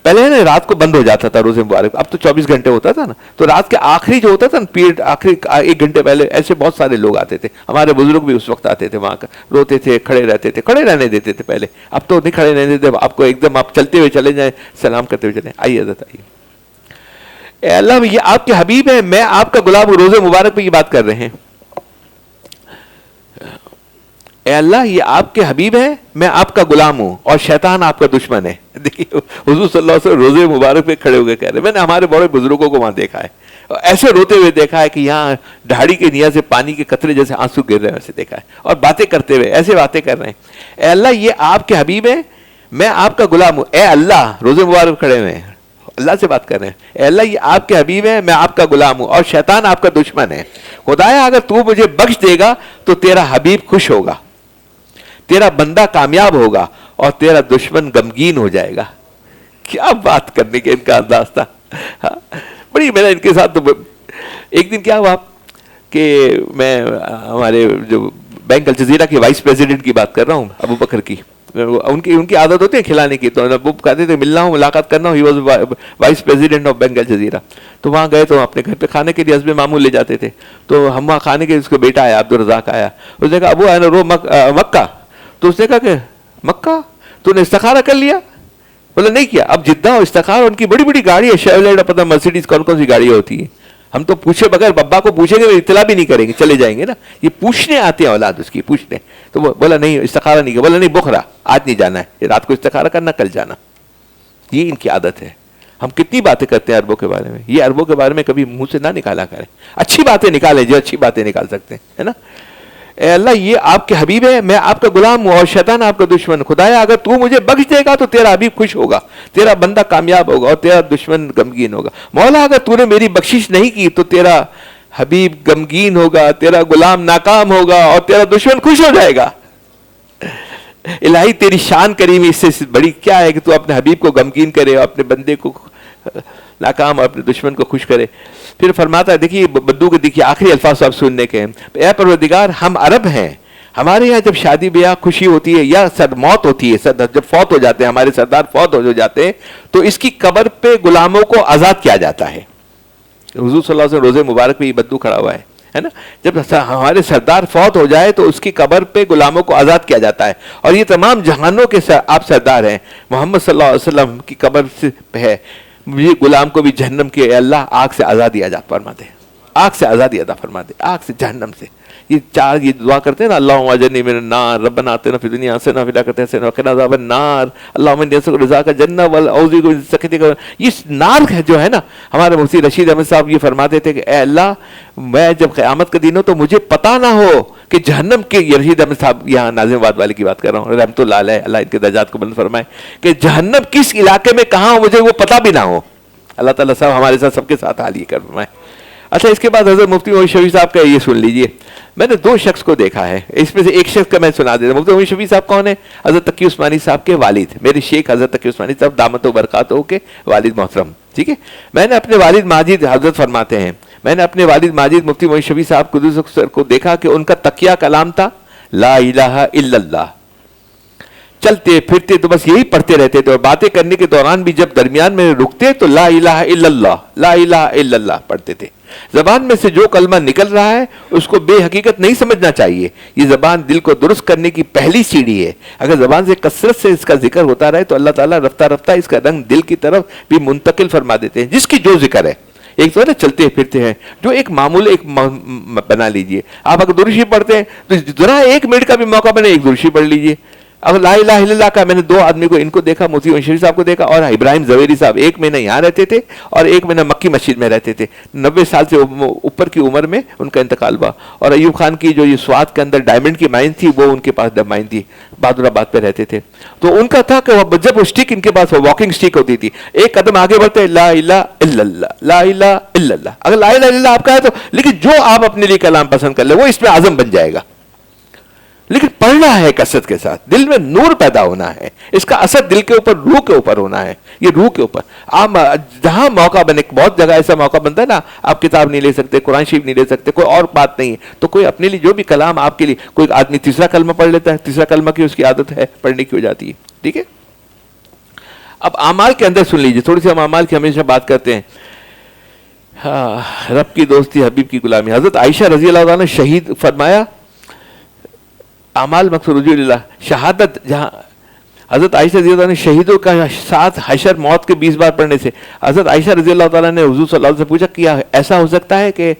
پہلے نا رات کو بند ہو جاتا تھا روزے مبارک, اب تو 24 گھنٹے ہوتا تھا نا, تو رات کے آخری جو ہوتا تھا نا پیریڈ, آخری 1 گھنٹے پہلے ایسے بہت سارے لوگ آتے تھے. ہمارے بزرگ بھی اس وقت آتے تھے وہاں کا, روتے تھے, کھڑے رہتے تھے, کھڑے رہنے دیتے تھے پہلے. اب تو نہیں کھڑے رہنے دیتے, آپ کو ایک دم آپ چلتے ہوئے چلے جائیں, سلام کرتے ہوئے چلیں. آئیے حضرت آئیے. اے اللہ یہ آپ کے حبیب ہیں, میں آپ کا غلام ہوں. روزے مبارک پہ یہ بات کر رہے ہیں. اے اللہ یہ آپ کے حبیب ہیں, میں آپ کا غلام ہوں, اور شیطان آپ کا دشمن ہے. دیکھیے حضور صلی اللہ علیہ وسلم روزے مبارک پہ کھڑے ہو کے کہہ رہے ہیں. میں نے ہمارے بڑے بزرگوں کو وہاں دیکھا ہے, ایسے روتے ہوئے دیکھا ہے کہ یہاں دھاڑی کے نیاز سے پانی کے قطرے جیسے آنسو گر رہے ہیں, ویسے دیکھا ہے. اور باتیں کرتے ہوئے ایسے باتیں کر رہے ہیں. اے اللہ یہ آپ کے حبیب ہیں, میں آپ کا غلام ہوں. اے اللہ, روزے مبارک کھڑے ہوئے ہیں, اللہ سے بات کر رہے ہیں. اے اللہ یہ آپ کے حبیب ہیں, میں آپ کا غلام ہوں, اور شیطان آپ کا دشمن ہے. خدایا اگر تو مجھے بخش دے گا تو تیرا حبیب خوش ہوگا, تیرا بندہ کامیاب ہوگا, اور تیرا دشمن غمگین ہو جائے گا. کیا بات کرنے کے ان کا انداز تھا. بڑی میرا ان کے ساتھ تو ایک دن کیا ہوا کہ میں ہمارے جو بینک الجزیرہ کے وائس پریزیڈنٹ کی بات کر رہا ہوں, ابو بکر کی, ان کی عادت ہوتی ہے کھلانے کی, تو وہ کہتے تھے ملنا ہوں, ملاقات کرنا ہوں. He was vice president of Bengal جزیرہ. تو وہاں گئے تو اپنے گھر پہ کھانے کے لیے حسب معمول لے جاتے تھے. تو ہم وہاں کھانے کے, اس کا بیٹا آیا عبدالرزاق آیا, اس نے کہا ابو ہے نا رو مکہ. تو اس نے کہا کہ مکہ تو نے استخارہ کر لیا؟ بولا نہیں کیا. اب جدہ اور استخارہ ان کی بڑی بڑی گاڑی ہے, شیورلیٹ, پتہ مرسیڈیز, کون کون سی گاڑیاں ہوتی ہیں. ہم تو پوچھے بغیر بابا کو پوچھیں گے, اطلاع بھی نہیں کریں گے, چلے جائیں گے نا. یہ پوچھنے آتے ہیں اولاد اس کی, پوچھنے. تو بولا نہیں استخارہ نہیں کیا. بولا نہیں بخرا, آج نہیں جانا ہے, رات کو استخارہ کرنا, کل جانا. یہ ان کی عادت ہے. ہم کتنی باتیں کرتے ہیں عربوں کے بارے میں, یہ عربوں کے بارے میں کبھی منہ سے نہ نکالا کریں. اچھی باتیں نکالیں جو اچھی باتیں نکال سکتے ہیں, ہے نا. اے اللہ یہ آپ کے حبیب ہے, میں آپ کا غلام ہوں اور شیطان آپ کا دشمن. خدایا اگر تو مجھے بخش دے گا تو تیرا حبیب خوش ہوگا, تیرا بندہ کامیاب ہوگا اور تیرا دشمن غمگین ہوگا. مولا اگر تو نے میری بخشش نہیں کی تو تیرا حبیب غمگین ہوگا, تیرا غلام ناکام ہوگا اور تیرا دشمن خوش ہو جائے گا. الہی تیری شان کریمی اس سے بڑی کیا ہے کہ تو اپنے حبیب کو غمگین کرے اور اپنے بندے کو ناکام اور اپنے دشمن کو خوش کرے. پھر فرماتا ہے, دیکھیے بدو کے دیکھیے آخری الفاظ آپ سننے کے ہیں. اے پروردگار ہم عرب ہیں, ہمارے یہاں جب شادی بیاہ خوشی ہوتی ہے یا موت ہوتی ہے, جب فوت ہو جاتے ہیں ہمارے سردار, فوت ہو جاتے ہیں, تو اس کی قبر پہ غلاموں کو آزاد کیا جاتا ہے. حضور صلی اللہ علیہ وسلم روزے مبارک پہ یہ بدو کھڑا ہوا ہے نا. جب ہمارے سردار فوت ہو جائے تو اس کی قبر پہ غلاموں کو آزاد کیا جاتا ہے. اور یہ تمام جہانوں کے آپ سردار ہیں, محمد صلی اللہ علیہ وسلم کی قبر پہ ہے. یہ غلام کو بھی جہنم کے اللہ آگ سے آزادی عطا فرما دے, آگ سے آزادی عطا فرما دے, آگ سے, جہنم سے. یہ چار یہ دعا کرتے ہیں نا, اللہم اجرنی من النار, ربنا آتنا فی الدنیا حسنہ وفی الآخرۃ حسنہ وقنا عذاب النار, اللہم انی اسألک رضاک الجنہ واعوذ بک من سخطک. یہ نار جو ہے نا, ہمارے مفتی رشید احمد صاحب یہ فرماتے تھے کہ اے اللہ میں جب قیامت کا دن ہو تو مجھے پتہ نہ ہو کہ جہنم کے, یہ رشید احمد صاحب یہاں ناظم آباد والے کی بات کر رہا ہوں رحمۃ اللہ علیہ, اللہ ان کے درجات کو بلند فرمائے, کہ جہنم کس علاقے میں کہاں ہو مجھے وہ پتہ بھی نہ ہو. اللہ تعالیٰ صاحب ہمارے ساتھ سب کے ساتھ حال یہ کر فرمائے. اچھا اس کے بعد حضرت مفتی محمد شفیع صاحب کا یہ سن لیجئے. میں نے 2 شخص کو دیکھا ہے, اس میں سے ایک شخص کا میں سنا دیتا ہوں. مفتی محمد شفیع صاحب کون ہے؟ حضرت تقی عثمانی صاحب کے والد, میرے شیخ حضرت تقی عثمانی صاحب دامت و برکاتہ کے والد محترم. ٹھیک ہے, میں نے اپنے والد ماجد, حضرت فرماتے ہیں, میں نے اپنے والد ماجد مفتی محمد شفیع صاحب قدس سر کو دیکھا کہ ان کا تقیہ کلام تھا لا الہ الا اللہ. چلتے پھرتے تو بس یہی پڑھتے رہتے تھے, اور باتیں کرنے کے دوران بھی جب درمیان میں رکتے تو لا الہ الا اللہ, لا الہ الا اللہ پڑھتے تھے. زبان میں سے جو کلمہ نکل رہا ہے اس کو بے حقیقت نہیں سمجھنا چاہیے. یہ زبان دل کو درست کرنے کی پہلی سیڑھی ہے. اگر زبان سے کثرت سے اس کا ذکر ہوتا رہے تو اللہ تعالیٰ رفتہ رفتہ اس کا رنگ دل کی طرف بھی منتقل فرما دیتے ہیں, جس کی جو ذکر ہے. ایک تو ہے نا چلتے پھرتے ہیں, جو ایک معمول ایک بنا لیجئے. آپ اگر درشی پڑھتے ہیں تو ذرا 1 منٹ کا بھی موقع بنے ایک درشی پڑھ لیجئے. اب لا الہ الا اللہ کا میں نے 2 آدمی کو, ان کو دیکھا, مفتی محمد شفیع صاحب کو دیکھا اور ابراہیم زویری صاحب. ایک مہینہ یہاں رہتے تھے اور ایک مہینہ مکی مسجد میں رہتے تھے. 90 سال سے اوپر کی عمر میں ان کا انتقال ہوا. اور ایوب خان کی جو یہ سوات کے اندر ڈائمنڈ کی مائن تھی وہ ان کے پاس مائن تھی, بہادر آباد پہ رہتے تھے. تو ان کا تھا کہ جب وہ اسٹک ان کے پاس واکنگ اسٹک ہوتی تھی, ایک قدم آگے بڑھتے لا الہ الا اللہ, لا الہ الا اللہ. اگر لا الہ الا اللہ آپ کا ہے تو, لیکن جو آپ اپنے لیے کلام پسند کر لیں وہ اس میں عزم بن جائے گا. لیکن پڑھنا ہے کثرت کے ساتھ, دل میں نور پیدا ہونا ہے, اس کا اثر دل کے اوپر, روح کے اوپر ہونا ہے. یہ روح کے اوپر آپ جہاں موقع بنے, بہت جگہ ایسا موقع بنتا ہے نا, آپ کتاب نہیں لے سکتے, قرآن شریف نہیں لے سکتے, کوئی اور بات نہیں ہے, تو کوئی اپنے لیے جو بھی کلام آپ کے لیے, کوئی آدمی تیسرا کلمہ پڑھ لیتا ہے, تیسرا کلمہ کی اس کی عادت ہے پڑھنے کی ہو جاتی ہے. ٹھیک ہے, اب اعمال کے اندر سن لیجیے, تھوڑی سی ہم اعمال کی ہمیشہ بات کرتے ہیں. ہاں, رب کی دوستی حبیب کی غلامی. حضرت عائشہ رضی اللہ عنہ نے شہید فرمایا, اعمال مقصود رجوع اللہ, شہادت. جہاں حضرت عائشہ رضی اللہ عنہ نے شہیدوں کا ساتھ حشر موت کے 20 بار پڑھنے سے, حضرت عائشہ رضی اللہ تعالیٰ نے حضور صلی اللہ علیہ وسلم سے پوچھا کیا ایسا ہو سکتا ہے کہ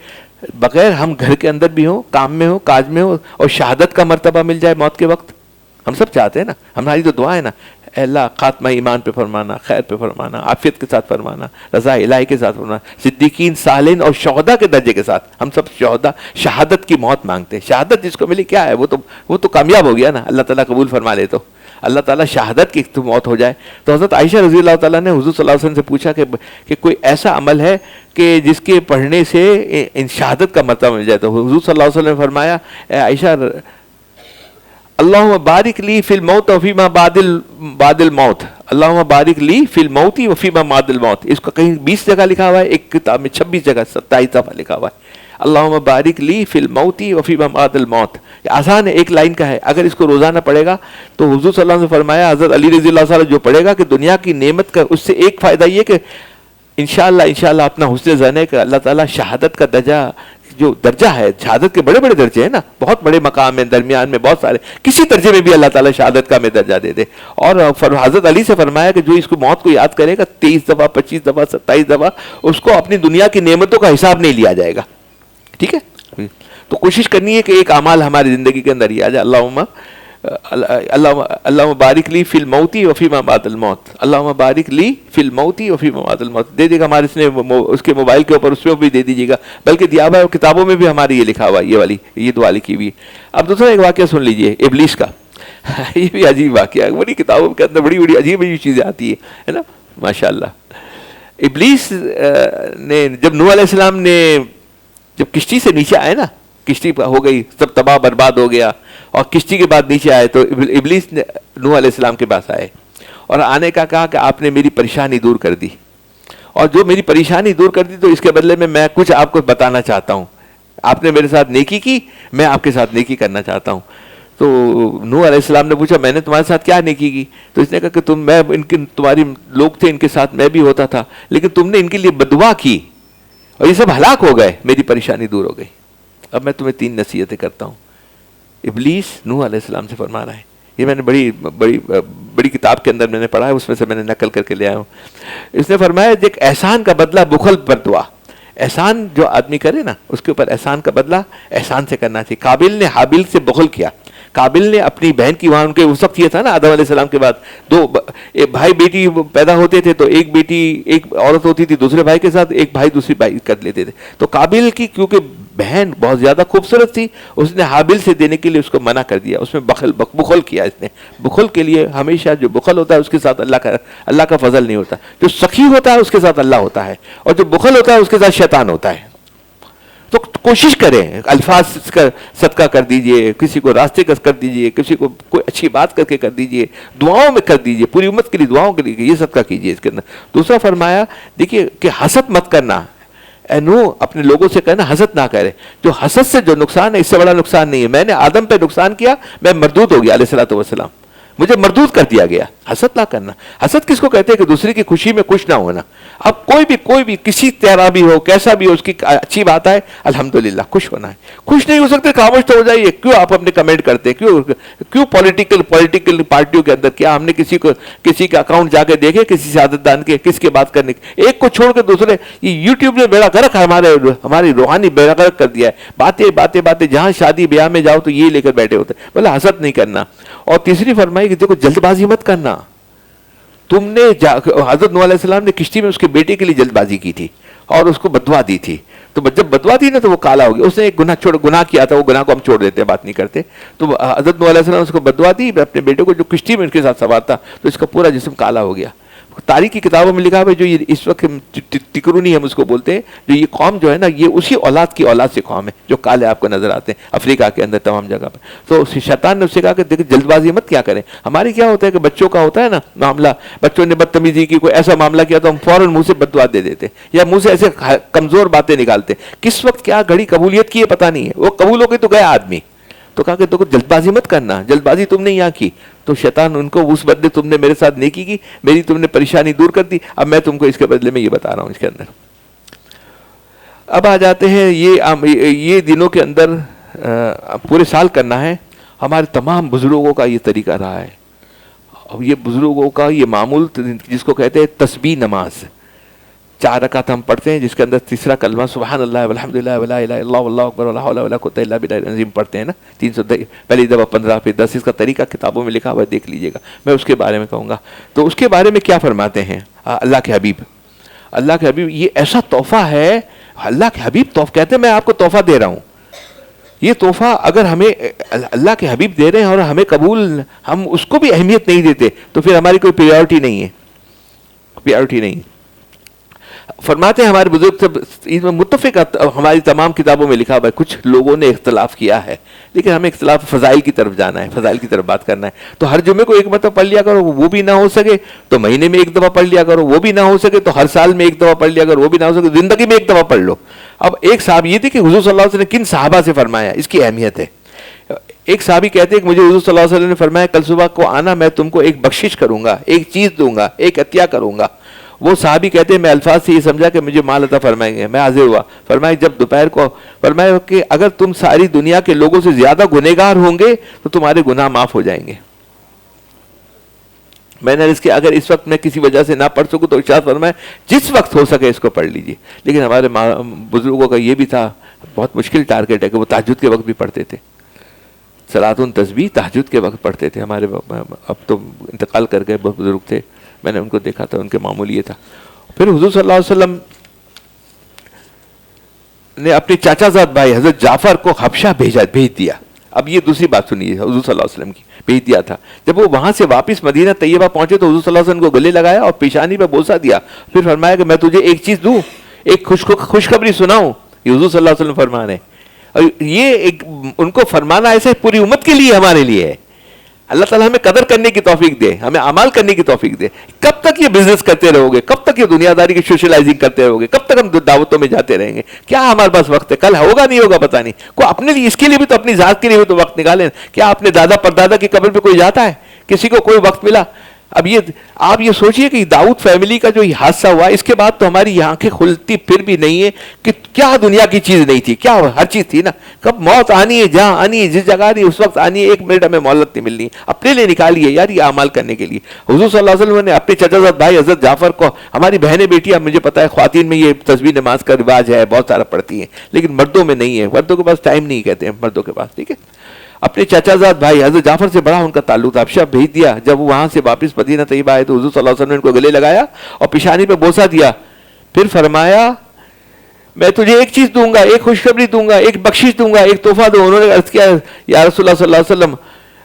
بغیر ہم گھر کے اندر بھی ہوں, کام میں ہوں, کاج میں ہوں, اور شہادت کا مرتبہ مل جائے موت کے وقت؟ ہم سب چاہتے ہیں نا, ہماری تو دعا ہے نا, اے اللہ خاتمہ ایمان پہ فرمانا, خیر پہ فرمانا, عافیت کے ساتھ فرمانا, رضا الہی کے ساتھ فرمانا, صدیقین, صالحین اور شہداء کے درجے کے ساتھ. ہم سب شہداء شہادت کی موت مانگتے ہیں. شہادت جس کو ملی کیا ہے, وہ تو کامیاب ہو گیا نا, اللہ تعالیٰ قبول فرما لے تو, اللہ تعالیٰ شہادت کی موت ہو جائے. تو حضرت عائشہ رضی اللہ تعالیٰ نے حضور صلی اللہ علیہ وسلم سے پوچھا کہ کوئی ایسا عمل ہے کہ جس کے پڑھنے سے ان شہادت کا مرتبہ مل جائے. تو حضور صلی اللہ علیہ وسلم نے فرمایا, اے عائشہ اللہم بارک لی فی الموت و فیما بعد الموت, اللہم بارک لی فی الموت و فیما بعد الموت. اس کو کہیں 20 جگہ لکھا ہوا ہے, ایک کتاب میں 26 جگہ 27 دفعہ لکھا ہوا ہے. اللہم بارک لی فی الموت وفی بعد الموت. آسان ہے، ایک لائن کا ہے، اگر اس کو روزانہ پڑھے گا تو حضور صلی اللہ علیہ وسلم نے فرمایا، حضرت علی رضی اللہ عنہ جو پڑھے گا کہ دنیا کی نعمت کا اس سے ایک فائدہ یہ کہ انشاءاللہ اپنا حسن ظن ہے کہ اللہ تعالیٰ شہادت کا درجہ، جو درجہ ہے شہادت کے بڑے بڑے درجے ہیں نا، بہت بڑے مقام ہیں، درمیان میں بہت سارے، کسی درجے میں بھی اللہ تعالیٰ شہادت کا ہمیں درجہ دے دے. اور حضرت علی سے فرمایا کہ جو اس کو موت کو یاد کرے گا 23 دفعہ 25 دفعہ 27 دفعہ، اس کو اپنی دنیا کی نعمتوں کا حساب نہیں لیا جائے گا. ٹھیک ہے، تو کوشش کرنی ہے کہ ایک اعمال ہماری زندگی کے اندر ہی آ جائے. اللہم بارک لی فی الموت وفی ما بعد الموت، اللہم بارک لی فی الموت وفی ما بعد الموت. دے دے گا ہمارے اس نے اس کے موبائل کے اوپر، اس پہ بھی دے دیجیے گا، بلکہ دیا ہوا ہے کتابوں میں بھی ہماری یہ لکھا ہوا ہے، یہ دعا لکھی ہوئی. اب دوسرا ایک واقعہ سن لیجئے ابلیس کا. یہ بھی عجیب واقعہ ہے، بڑی کتابوں کے اندر بڑی بڑی عجیب عجیب چیزیں آتی ہے نا، ماشاءاللہ. ابلیس نے جب نوح علیہ السلام نے جب کشتی سے نیچے آئے نا، کشتی ہو گئی، سب تباہ برباد ہو گیا، اور کشتی کے بعد نیچے آئے تو ابلیس نے نوح علیہ السلام کے پاس آئے اور آنے کا کہا کہ آپ نے میری پریشانی دور کر دی، اور جو میری پریشانی دور کر دی تو اس کے بدلے میں کچھ آپ کو بتانا چاہتا ہوں. آپ نے میرے ساتھ نیکی کی، میں آپ کے ساتھ نیکی کرنا چاہتا ہوں. تو نوح علیہ السلام نے پوچھا میں نے تمہارے ساتھ کیا نیکی کی؟ تو اس نے کہا کہ میں تمہاری لوگ تھے، ان کے ساتھ میں بھی ہوتا تھا، لیکن تم نے ان کے لیے بددعا کی اور یہ سب ہلاک ہو گئے، میری پریشانی دور ہو گئی. اب میں تمہیں 3 نصیحتیں کرتا ہوں. ابلیس نوح علیہ السلام سے فرما رہا ہے، یہ میں نے بڑی کتاب کے اندر میں نے پڑھا ہے، اس میں سے میں نے نقل کر کے لے آیا ہوں. اس نے فرمایا دیکھ، احسان کا بدلہ بخل پر دعا. احسان جو آدمی کرے نا، اس کے اوپر احسان کا بدلہ احسان سے کرنا چاہیے. قابل نے حابل سے بخل کیا. قابل نے اپنی بہن کی، وہاں ان کے اس وقت یہ تھا نا آدم علیہ السلام کے بعد 2 بھائی بیٹی پیدا ہوتے تھے، تو ایک بیٹی ایک عورت ہوتی تھی دوسرے بھائی کے ساتھ، ایک بھائی دوسری بھائی کر لیتے تھے. تو قابل کی کیونکہ بہن بہت زیادہ خوبصورت تھی، اس نے حابل سے دینے کے لیے اس کو منع کر دیا، اس میں بخل کیا. اس نے بخل کے لیے ہمیشہ جو بخل ہوتا ہے اس کے ساتھ اللہ کا فضل نہیں ہوتا. جو سخی ہوتا ہے اس کے ساتھ اللہ ہوتا ہے، اور جو بخل ہوتا ہے اس کے ساتھ شیطان ہوتا ہے. تو کوشش کریں، الفاظ کا صدقہ کر دیجئے، کسی کو راستے کا کر دیجئے، کسی کو کوئی اچھی بات کر کے کر دیجئے، دعاؤں میں کر دیجئے، پوری امت کے لیے دعاؤں کے لیے یہ صدقہ کیجئے اس کے اندر. دوسرا فرمایا دیکھیے کہ حسد مت کرنا. اپنے لوگوں سے کہنا حسد نہ کرے. جو حسد سے جو نقصان ہے اس سے بڑا نقصان نہیں ہے. میں نے آدم پہ نقصان کیا، میں مردود ہو گیا علیہ الصلوۃ والسلام، مجھے مردود کر دیا گیا. حسد نہ کرنا. حسد کس کو کہتے ہیں؟ کہ دوسرے کی خوشی میں خوش نہ ہونا. اب کوئی بھی کسی طرح بھی ہو، کیسا بھی ہو، اس کی اچھی بات ہے الحمدللہ، خوش ہونا ہے. خوش نہیں ہو سکتے خاموش تو ہو جائیے. کیوں آپ اپنے کمنٹ کرتے ہیں؟ کیوں پولیٹیکل پارٹیوں کے اندر کیا ہم نے کسی کا اکاؤنٹ جا کے دیکھے، کسی سیاستدان کے کس کے بات کرنے کے؟ ایک کو چھوڑ کے دوسرے. یہ یوٹیوب نے بیڑا غرق ہماری روحانی بیڑا غرق کر دیا ہے. باتیں جہاں شادی بیاہ میں جاؤ تو یہ لے کر بیٹھے ہوتے ہیں. بولے حسد نہیں کرنا. اور تیسری فرمائی کہ دیکھو جلد بازی مت کرنا. تم نے حضرت نوح علیہ السلام نے کشتی میں اس کے بیٹے کے لیے جلد بازی کی تھی اور اس کو بدوا دی تھی. تو جب بدوا دی نا تو وہ کالا ہو گیا. اس نے ایک گناہ کیا تھا، وہ گناہ کو ہم چھوڑ دیتے ہیں، بات نہیں کرتے. تو حضرت نوح علیہ السلام نے اس کو بدوا دی اپنے بیٹے کو جو کشتی میں ان کے ساتھ سوار تھا، تو اس کا پورا جسم کالا ہو گیا. تاریخ کی کتابوں میں لکھا ہے جو یہ اس وقت تکرونی ہم اس کو بولتے ہیں، جو یہ قوم جو ہے نا، یہ اسی اولاد کی اولاد سے قوم ہے جو کالے آپ کو نظر آتے ہیں افریقہ کے اندر تمام جگہ پہ. تو شیطان نے اس سے کہا کہ دیکھ جلد بازی مت کیا کریں. ہماری کیا ہوتا ہے کہ بچوں کا ہوتا ہے نا معاملہ، بچوں نے بدتمیزی کی، کوئی ایسا معاملہ کیا تو ہم فوراً منہ سے بد دعا دے دیتے یا منہ سے ایسے کمزور باتیں نکالتے. کس وقت کیا گھڑی قبولیت کی ہے پتہ نہیں ہے. وہ قبول ہو گئی تو گیا آدمی. تو کہا کہ تو جلد بازی مت کرنا. جلد بازی تم نے یہاں کی تو شیطان ان کو اس بدلے تم نے میرے ساتھ نیکی کی، میری تم نے پریشانی دور کر دی، اب میں تم کو اس کے بدلے میں یہ بتا رہا ہوں اس کے اندر. اب آ جاتے ہیں یہ دنوں کے اندر پورے سال کرنا ہے. ہمارے تمام بزرگوں کا یہ طریقہ رہا ہے. اب یہ بزرگوں کا یہ معمول جس کو کہتے ہیں تسبیح نماز، 4 رکعت ہم پڑھتے ہیں جس کے اندر تیسرا کلمہ سبحان اللہ والحمدللہ ولا الہ الا اللہ واللہ اکبر ولا حول ولا قوت الا باللہ العظیم پڑھتے ہیں نا 310، پہلی دفعہ 15 پھر 10. اس کا طریقہ کتابوں میں لکھا ہوا ہے، دیکھ لیجئے گا. میں اس کے بارے میں کہوں گا. تو اس کے بارے میں کیا فرماتے ہیں اللہ کے حبیب؟ یہ ایسا تحفہ ہے. اللہ کے حبیب تحفہ کہتے ہیں، میں آپ کو تحفہ دے رہا ہوں. یہ تحفہ اگر ہمیں اللہ کے حبیب دے رہے ہیں اور ہمیں قبول، ہم اس کو بھی اہمیت نہیں دیتے تو پھر ہماری کوئی پریورٹی نہیں ہے. فرماتے ہیں ہمارے بزرگ سے متفق ہماری تمام کتابوں میں لکھا ہوا ہے، کچھ لوگوں نے اختلاف کیا ہے، لیکن ہمیں اختلاف فضائل کی طرف جانا ہے، فضائل کی طرف بات کرنا ہے. تو ہر جمعے کو ایک مرتبہ پڑھ لیا کرو، وہ بھی نہ ہو سکے تو مہینے میں ایک دفعہ پڑھ لیا کرو، وہ بھی نہ ہو سکے تو ہر سال میں ایک دفعہ پڑھ لیا کرو، وہ بھی نہ ہو سکے زندگی میں ایک دفعہ پڑھ لو. اب ایک صاحب یہ تھی کہ حضور صلی اللہ علیہ وسلم نے کن صحابہ سے فرمایا، اس کی اہمیت ہے. ایک صحابی کہتے ہیں کہ مجھے حضور صلی اللہ علیہ وسلم نے فرمایا کل صبح کو آنا، میں تم کو ایک بخشش کروں گا، ایک چیز دوں گا، ایک عطیہ کروں گا. وہ صحابی کہتے ہیں میں الفاظ سے یہ سمجھا کہ مجھے مال عطا فرمائیں گے. میں حاضر ہوا. فرمایا جب دوپہر کو فرمایا کہ اگر تم ساری دنیا کے لوگوں سے زیادہ گنہگار ہوں گے تو تمہارے گناہ معاف ہو جائیں گے. میں نے عرض کیا اگر اس وقت میں کسی وجہ سے نہ پڑھ سکوں تو ارشاد فرمایا جس وقت ہو سکے اس کو پڑھ لیجیے. لیکن ہمارے بزرگوں کا یہ بھی تھا، بہت مشکل ٹارگیٹ ہے کہ وہ تہجد کے وقت بھی پڑھتے تھے، صلاۃ تسبیح تہجد کے وقت پڑھتے تھے. ہمارے اب تو انتقال کر گئے، بہت بزرگ تھے، میں نے ان کو دیکھا تھا، ان کے معمول یہ تھا. پھر حضور صلی اللہ علیہ وسلم نے اپنے چاچا زاد بھائی حضرت جعفر کو حبشہ بھیج دیا. اب یہ دوسری بات سنیے حضور صلی اللہ علیہ وسلم کی، بھیج دیا تھا. جب وہ وہاں سے واپس مدینہ طیبہ پہنچے تو حضور صلی اللہ علیہ وسلم کو گلے لگایا اور پیشانی پہ بوسہ دیا. پھر فرمایا کہ میں تجھے ایک چیز دوں، ایک خوشخبری سناؤں. یہ حضور صلی اللہ علیہ وسلم فرمان ہے، اور یہ ایک ان کو فرمانا ایسے پوری امت کے لیے ہمارے لیے ہے. اللہ تعالیٰ ہمیں قدر کرنے کی توفیق دے، ہمیں اعمال کرنے کی توفیق دے. کب تک یہ بزنس کرتے رہو گے، کب تک یہ دنیا داری کی سوشلائزنگ کرتے رہو گے، کب تک ہم دعوتوں میں جاتے رہیں گے؟ کیا ہمارے پاس وقت ہے؟ کل ہوگا نہیں ہوگا پتہ نہیں. کوئی اپنے لیے اس کے لیے بھی تو اپنی ذات کے لیے بھی تو وقت نکالیں. کیا اپنے دادا پردادا کی قبر پہ کوئی جاتا ہے؟ کسی کو کوئی وقت ملا؟ اب یہ آپ یہ سوچئے کہ داؤد فیملی کا جو یہ حادثہ ہوا اس کے بعد تو ہماری یہ آنکھیں کھلتی پھر بھی نہیں ہے کہ کیا دنیا کی چیز نہیں تھی، کیا ہر چیز تھی نا. کب موت آنی ہے، جہاں آنی ہے، جس جگہ آنی ہے اس وقت آنی ہے. ایک منٹ ہمیں مہلت نہیں ملنی. اپنے لیے نکالیے یار یہ اعمال کرنے کے لیے. حضور صلی اللہ علیہ وسلم نے اپنے چچا زاد بھائی حضرت جعفر کو، ہماری بہنیں بیٹیاں مجھے پتا ہے خواتین میں یہ تسبیح نماز کا رواج ہے، بہت سارا پڑھتی ہیں، لیکن مردوں میں نہیں ہے. مردوں کے پاس ٹائم نہیں کہتے ہیں مردوں کے پاس، ٹھیک ہے. اپنے چچا زاد بھائی حضرت جعفر سے بڑا ان کا تعلق تھا. حبشہ بھیج دیا. جب وہ وہاں سے واپس مدینہ طیبہ آئے تو حضور صلی اللہ علیہ وسلم نے ان کو گلے لگایا اور پیشانی پہ بوسہ دیا. پھر فرمایا میں تجھے ایک چیز دوں گا، ایک خوشخبری دوں گا، ایک بخشش دوں گا، ایک تحفہ دوں. انہوں نے عرض کیا یا رسول اللہ صلی اللہ علیہ وسلم.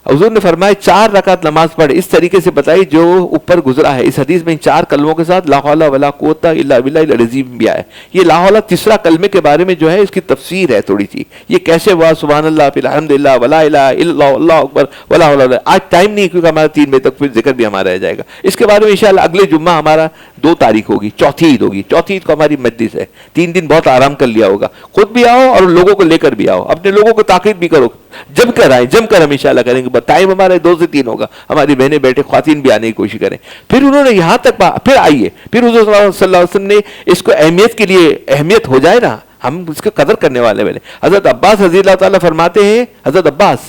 حضور نے فرمایا 4 رکعت نماز پڑھ، اس طریقے سے بتائی جو اوپر گزرا ہے. اس حدیث میں ان 4 کلموں کے ساتھ لا حول ولا قوت الا باللہ العظیم بھی آیا. یہ لا حول تیسرا کلمے کے بارے میں جو ہے اس کی تفسیر ہے تھوڑی سی، یہ کیسے ہوا. سبحان اللہ فی الحمدللہ ولا الہ الا اللہ اللہ اکبر ولا حول ولا. آج ٹائم نہیں کیونکہ ہمارا 3 بجے تک پھر ذکر بھی ہمارا رہ جائے گا. اس کے بارے میں انشاءاللہ اگلے جمعہ ہمارا 2 تاریخ ہوگی، چوتھی عید ہوگی. چوتھی عید کو ہماری مجلس ہے. 3 دن بہت آرام کر لیا ہوگا، خود بھی آؤ اور لوگوں کو لے کر بھی آؤ. اپنے لوگوں کو تاکید بھی کرو، جم کر آئیں، جم کر ہم انشاءاللہ کریں گے. ٹائم ہمارے 2 سے 3 ہوگا. ہماری بہنیں بیٹے خواتین بھی آنے کی کوشش کریں. پھر انہوں نے یہاں تک پھر آئیے، پھر حضور صلی اللہ علیہ وسلم نے اس کو اہمیت کے لیے اہمیت ہو جائے نا، ہم اس کی قدر کرنے والے بنے. حضرت عباس رضی اللہ تعالیٰ فرماتے ہیں، حضرت عباس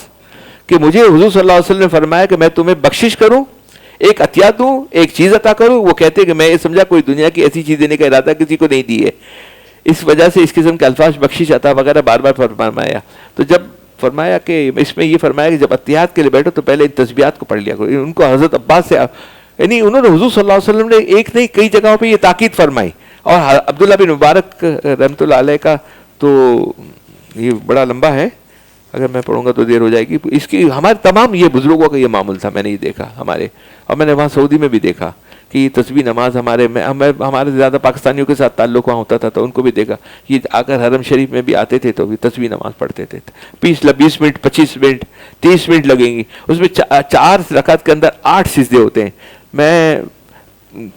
کہ مجھے حضور صلی اللہ علیہ وسلم نے فرمایا کہ میں تمہیں بخشش کروں، ایک عطیہ دوں، ایک چیز عطا کروں. وہ کہتے ہیں کہ میں یہ سمجھا کوئی دنیا کی ایسی چیز دینے کا ارادہ کسی کو نہیں دی ہے، اس وجہ سے اس قسم کے الفاظ بخشش عطا وغیرہ بار بار فرمایا. تو جب فرمایا کہ اس میں یہ فرمایا کہ جب اتحاد کے لیے بیٹھو تو پہلے ان تسبیحات کو پڑھ لیا کرو. ان کو حضرت عباس سے یعنی انہوں نے حضور صلی اللہ علیہ وسلم نے ایک نہیں کئی جگہوں پہ یہ تاکید فرمائی. اور عبداللہ بن مبارک رحمۃ اللہ علیہ کا تو یہ بڑا لمبا ہے، اگر میں پڑھوں گا تو دیر ہو جائے گی. اس کی ہمارے تمام یہ بزرگوں کا یہ معمول تھا، میں نے یہ دیکھا ہمارے، اور میں نے وہاں سعودی میں بھی دیکھا کہ یہ تسبیح نماز ہمارے زیادہ پاکستانیوں کے ساتھ تعلق وہاں ہوتا تھا تو ان کو بھی دیکھا یہ آ کر حرم شریف میں بھی آتے تھے تو بھی تسبیح نماز پڑھتے تھے. 20 منٹ 25 منٹ 30 منٹ لگیں گی. اس میں 4 رکعت کے اندر 8 سجدے ہوتے ہیں. میں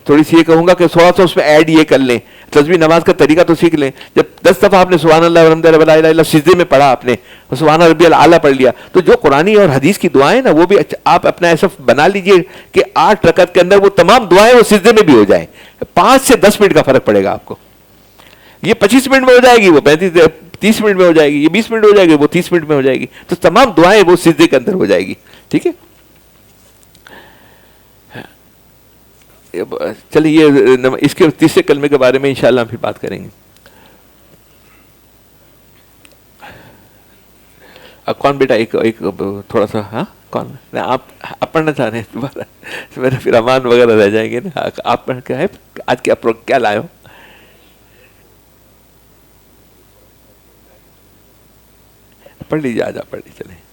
تھوڑی سی یہ کہوں گا کہ تھوڑا سا اس میں ایڈ یہ کر لیں، تسبیح نماز کا طریقہ تو سیکھ لیں. جب 10 دفعہ آپ نے سبحان اللہ والحمد للہ ولا الہ الا اللہ سجدے میں پڑھا، آپ نے سبحان ربی الاعلیٰ پڑھ لیا، تو جو قرآنی اور حدیث کی دعائیں نا وہ بھی آپ اپنا ایسا بنا لیجئے کہ 8 رکعت کے اندر وہ تمام دعائیں وہ سجدے میں بھی ہو جائیں. 5 سے 10 منٹ کا فرق پڑے گا آپ کو. یہ 25 منٹ میں ہو جائے گی، وہ 30 منٹ میں ہو جائے گی، یہ 20 منٹ ہو جائے گی، وہ 30 منٹ میں ہو جائے گی. تو تمام دعائیں وہ سجدے کے اندر ہو جائے گی. ٹھیک ہے، چلیے اس کے تیسرے کلمے کے بارے میں انشاءاللہ ہم پھر بات کریں گے. اب کون بیٹا ایک تھوڑا سا، ہاں کون آپ پڑھنا چاہ رہے ہیں دوبارہ؟ میرے پھر امان وغیرہ رہ جائیں گے نا. آپ پڑھ کیا ہے آج کیا لائے ہو؟ پڑھ لیجیے آج، آپ پڑھ لیجیے. چلیں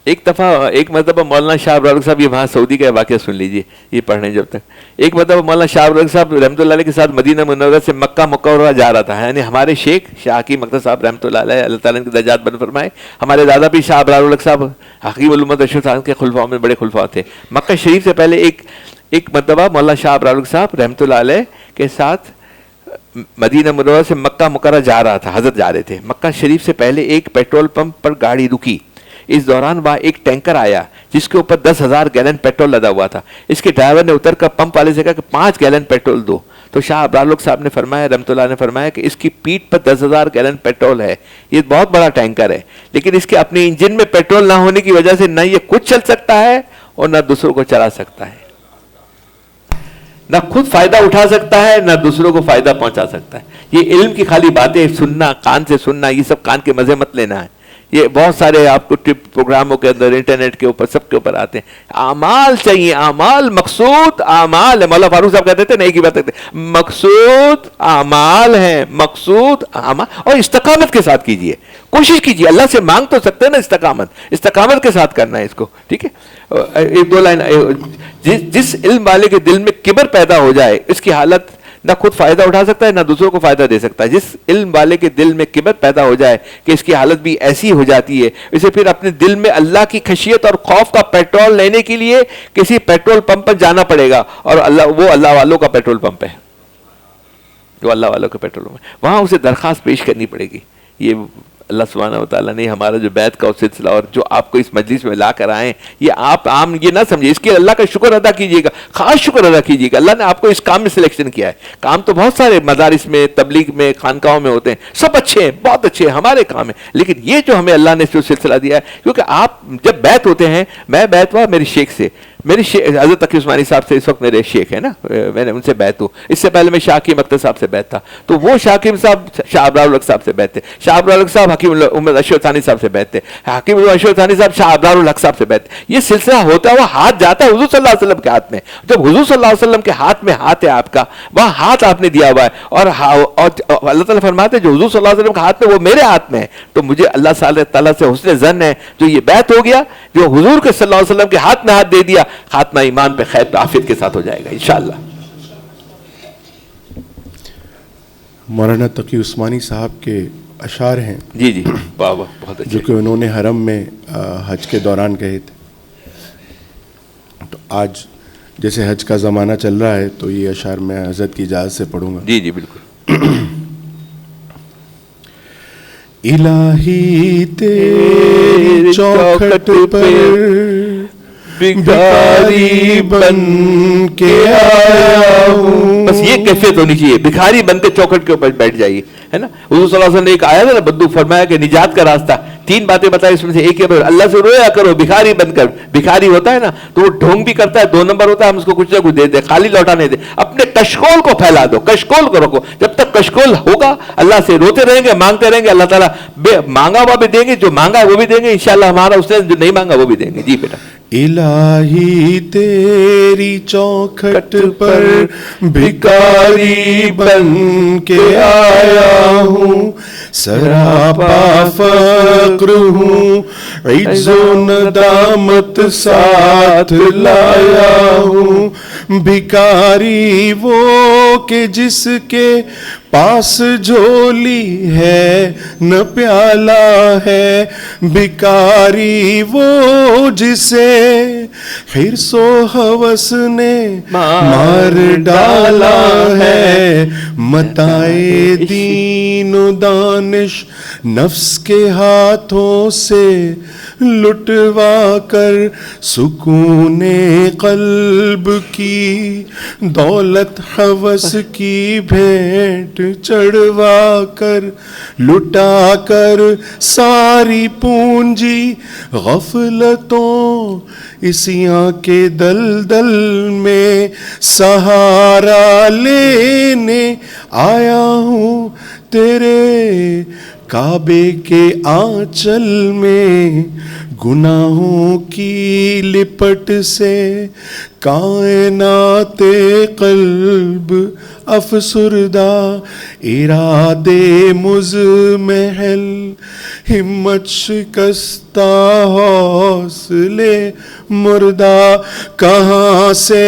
ایک دفعہ ایک مرتبہ مولانا شاہ ابرار صاحب، یہ وہاں سعودی کا واقعہ سن لیجیے، یہ پڑھ رہے ہیں جب تک. ایک مرتبہ مولانا شاہ ابرار صاحب رحمۃ اللہ علیہ کے ساتھ مدینہ منورہ سے مکہ مکرمہ جا رہا تھا. یعنی ہمارے شیخ شاہ حکیم اختر صاحب رحمۃ اللہ علیہ، اللہ تعالیٰ کے درجات بلند فرمائے، ہمارے دادا بھی شاہ ابرار صاحب حکیم الامت ارشد صاحب کے خلفاؤں میں بڑے خلفاء تھے. مکہ شریف سے پہلے ایک مرتبہ مولانا شاہ ابرار صاحب رحمۃ اللہ علیہ کے ساتھ مدینہ منورہ سے مکہ مکرمہ جا رہا تھا، حضرت جا رہے تھے. مکہ شریف سے پہلے ایک پیٹرول پمپ پر گاڑی رکی. اس دوران وہاں ایک ٹینکر آیا جس کے اوپر 10,000 گیلن پیٹرول لدا ہوا تھا. اس کے ڈرائیور نے اتر کر پمپ والے سے کہا کہ 5 گیلن پیٹرول دو. تو شاہ ابرار صاحب نے فرمایا، رحمۃ اللہ نے فرمایا کہ اس کی پیٹھ پر 10,000 گیلن پیٹرول ہے، یہ بہت بڑا ٹینکر ہے، لیکن اس کے اپنے انجن میں پیٹرول نہ ہونے کی وجہ سے نہ یہ کچھ چل سکتا ہے اور نہ دوسروں کو چلا سکتا ہے، نہ خود فائدہ اٹھا سکتا ہے نہ دوسروں کو فائدہ پہنچا سکتا ہے. یہ علم کی خالی باتیں سننا، کان سے سننا، یہ سب کان کے مزے مت لینا ہے. یہ بہت سارے آپ کو ٹپ پروگراموں کے اندر، انٹرنیٹ کے اوپر، سب کے اوپر آتے ہیں. اعمال چاہیے، اعمال، مقصود اعمال ہے. مولانا فاروق صاحب کہتے تھے نہیں کی بات کرتے، مقصود اعمال ہیں، مقصود اعمال، اور استقامت کے ساتھ کیجیے، کوشش کیجیے. اللہ سے مانگ تو سکتے ہیں نا، استقامت کے ساتھ کرنا ہے اس کو. ٹھیک ہے، ایک دو لائن. جس علم والے کے دل میں کبر پیدا ہو جائے، اس کی حالت نہ خود فائدہ اٹھا سکتا ہے نہ دوسروں کو فائدہ دے سکتا ہے. جس علم والے کے دل میں کبر پیدا ہو جائے کہ اس کی حالت بھی ایسی ہو جاتی ہے، اسے پھر اپنے دل میں اللہ کی خشیت اور خوف کا پیٹرول لینے کے لیے کسی پیٹرول پمپ پر جانا پڑے گا، اور وہ اللہ والوں کا پیٹرول پمپ ہے، وہ اللہ والوں کا پیٹرول پمپ ہے. وہاں اسے درخواست پیش کرنی پڑے گی. یہ اللہ سبحانہ و تعالیٰ نے ہمارا جو بیعت کا سلسلہ اور جو آپ کو اس مجلس میں لا کر آئے، یہ آپ عام یہ نہ سمجھے، اس کے اللہ کا شکر ادا کیجیے گا، خاص شکر ادا کیجیے گا. اللہ نے آپ کو اس کام میں سلیکشن کیا ہے. کام تو بہت سارے مدارس میں، تبلیغ میں، خانقاہوں میں ہوتے ہیں، سب اچھے ہیں، بہت اچھے ہیں، ہمارے کام ہیں. لیکن یہ جو ہمیں اللہ نے جو سلسلہ دیا ہے، کیونکہ آپ جب بیعت ہوتے ہیں، میں بیعت ہوا میری شیخ سے، میری حضرت تقی عثمانی صاحب سے اس وقت میرے شیخ ہیں نا، میں نے ان سے بیعت ہوں. اس سے پہلے میں شاہ حکیم اختر صاحب سے بیعت تھا، تو وہ شاہ حکیم صاحب شاہ ابرار الحق صاحب سے بیعت تھے، شاہ ابرار الحق صاحب حکیم الامت اشرف ثانی صاحب سے بیعت تھے، حکیم اشرف ثانی صاحب شاہ ابرار الحق صاحب سے بیعت. یہ سلسلہ ہوتا ہوا ہاتھ جاتا ہے حضور صلی اللہ علیہ وسلم کے ہاتھ میں. جب حضور صلی اللہ علیہ وسلم کے ہاتھ میں ہاتھ ہے آپ کا، وہاں ہاتھ آپ نے دیا ہوا ہے، اور اللہ تعالیٰ فرماتے ہیں جو حضور صلی اللہ علیہ وسلم کا ہاتھ میں وہ میرے ہاتھ میں ہے. تو مجھے اللہ تعالیٰ سے حسن ظن ہے، جو یہ بیعت ہو گیا، جو حضور کے صلی اللہ علیہ وسلم کے ہاتھ میں ہاتھ دے دیا، خاتمہ ایمان پہ خیر پہ عافیت کے ساتھ ہو جائے گا انشاءاللہ. مولانا تقی عثمانی صاحب کے اشعار ہیں، جی جی، واہ واہ، بہت اچھے، جو کہ انہوں نے حرم میں حج کے دوران کہے تھے. تو آج جیسے حج کا زمانہ چل رہا ہے تو یہ اشعار میں حضرت کی اجازت سے پڑھوں گا. جی جی بالکل. الہی تیری چوکھٹ پر بھکاری بن کے آیا ہوں. بس یہ کیفیت ہونی چاہیے، بھکاری بن کے چوکھٹ کے اوپر بیٹھ جائیے، ہے نا. حضور صلی اللہ علیہ وسلم نے ایک آیا تھا نا، بدو فرمایا کہ نجات کا راستہ، 3 باتیں بتائی، اس میں سے ایک ہے اللہ سے رویا کرو بھکاری بن کر. بھکاری ہوتا ہے نا تو وہ ڈھونگ بھی کرتا ہے، 2 نمبر ہوتا ہے ہم اس کو کچھ نہ کچھ دے دے، خالی لوٹانے دے. اپنے کشکول کو پھیلا دو، کشکول کو رکھو. جب تک کشکول ہوگا اللہ سے روتے رہیں گے، مانگتے رہیں گے، اللہ تعالیٰ مانگا ہوا بھی دیں گے، جو مانگا ہے وہ بھی دیں گے انشاءاللہ. ہمارا اس نے جو نہیں مانگا وہ بھی دیں گے. جی بیٹا. الہی تیری چوکھٹ پر بھکاری بن کے آیا ہوں، سراپا فقر ہوں، عجز و ندامت ساتھ لایا ہوں. بھکاری وہ کہ جس کے پاس جھولی ہے نہ پیالہ ہے، بھکاری وہ جسے حرص و ہوس نے مار ڈالا ہے. متاع دین و دانش نفس کے ہاتھوں سے لٹوا کر، سکون قلب کی دولت ہوس کی بھیٹ چڑھوا کر، لٹا کر ساری پونجی غفلتوں اسیاں کے دلدل میں سہارا لینے آیا ہوں. تیرے کعبے کے آنچل میں گناہوں کی لپٹ سے کائنات قلب افسردہ، ارادے مزمحل ہمت شکستہ حوصلے مردہ، کہاں سے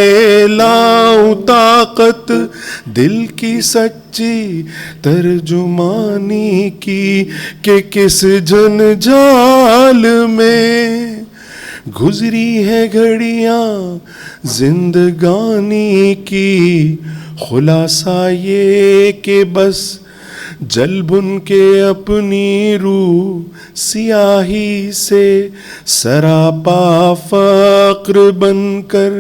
لاؤں طاقت دل کی سچی ترجمانی کی، کہ کس جنجال میں گزری ہے گھڑیاں زندگانی کی، خلاصہ یہ کہ بس جل بن کے اپنی روح سیاہی سے، سراپا فقر بن کر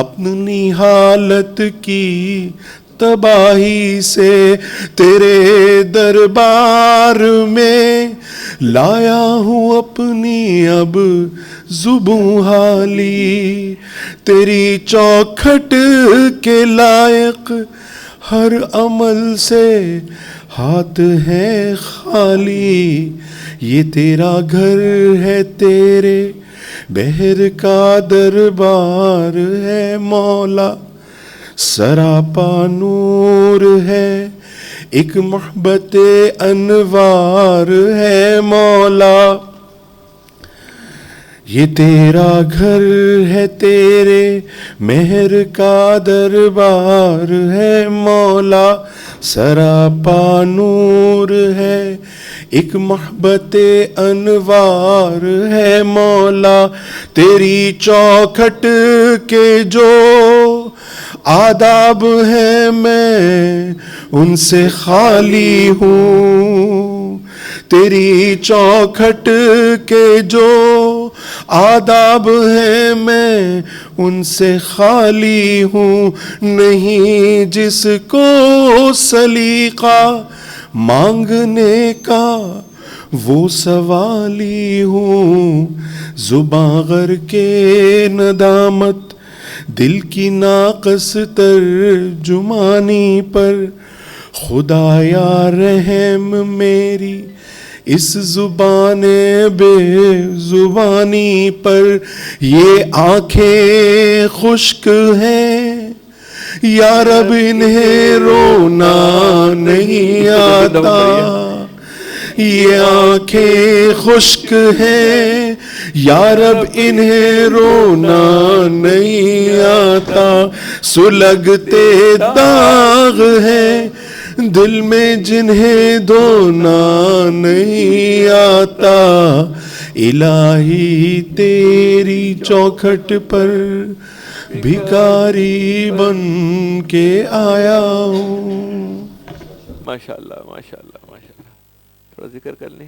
اپنی حالت کی تباہی سے، تیرے دربار میں لایا ہوں اپنی اب زبوں حالی، تیری چوکھٹ کے لائق ہر عمل سے ہاتھ ہے خالی، یہ تیرا گھر ہے تیرے بحر کا دربار ہے مولا، سراپا نور ہے ایک محبت انوار ہے مولا، یہ تیرا گھر ہے تیرے مہر کا دربار ہے مولا، سراپا نور ہے ایک محبت انوار ہے مولا، تیری چوکھٹ کے جو آداب ہیں میں ان سے خالی ہوں، تیری چوکھٹ کے جو آداب ہیں میں ان سے خالی ہوں، نہیں جس کو سلیقہ مانگنے کا وہ سوالی ہوں، زباں غر کے ندامت دل کی ناقص ترجمانی پر، خدایا رحم میری اس زبان بے زبانی پر، یہ آنکھیں خشک ہیں یا رب انہیں رونا نہیں آتا، یہ آنکھیں خشک ہیں یا رب انہیں رونا نہیں آتا، سلگتے داغ ہیں دل میں جنہیں دھونا نہیں آتا، الہی تیری چوکھٹ پر بھکاری بن کے آیا ہوں۔ ماشاءاللہ ماشاءاللہ ماشاءاللہ، تھوڑا ذکر کر لیں،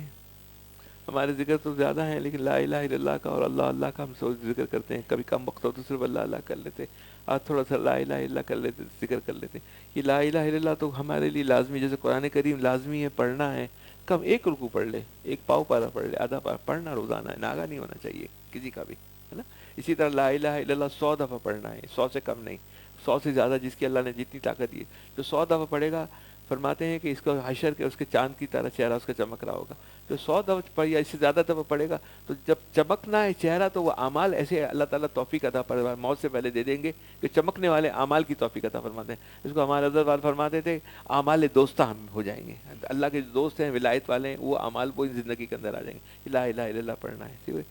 ہمارے ذکر تو زیادہ ہیں لیکن لا الہ الا اللہ کا اور اللہ اللہ کا ہم سوچ ذکر کرتے ہیں، کبھی کم وقت ہو تو صرف اللہ اللہ کر لیتے، آج تھوڑا سا لا الہ الا اللہ کر لیتے، ذکر کر لیتے۔ یہ لا الہ الا اللہ تو ہمارے لیے لازمی، جیسے قرآن کریم لازمی ہے پڑھنا ہے، کم ایک رکوع پڑھ لے، ایک پاؤ پارا پڑھ لے، آدھا پارا پڑھنا روزانہ ہے، ناغا نہیں ہونا چاہیے کسی کا بھی، ہے نا۔ اسی طرح لا الہ الا اللہ 100 دفعہ پڑھنا ہے، 100 سے کم نہیں، 100 سے زیادہ جس کی اللہ نے جتنی طاقت دی ہے، جو 100 دفعہ پڑھے گا فرماتے ہیں کہ اس کو حشر کے اس کے چاند کی طرح چہرہ اس کا چمک رہا ہوگا، جو 100 دفعہ یا اس سے زیادہ دفعہ پڑھے گا تو جب چمکنا ہے چہرہ تو وہ اعمال ایسے اللہ تعالیٰ توفیق عطا فرمائے، موت سے پہلے دے دیں گے کہ چمکنے والے اعمال کی توفیق عطا فرماتے ہیں۔ اس کو ہمارے حضرت والے فرماتے تھے اعمال دوستہ ہم ہو جائیں گے، اللہ کے دوست ہیں، ولایت والے ہیں، وہ اعمال وہ زندگی کے اندر آ جائیں گے۔ لا الہ الا اللہ پڑھنا ہے، ٹھیک ہے۔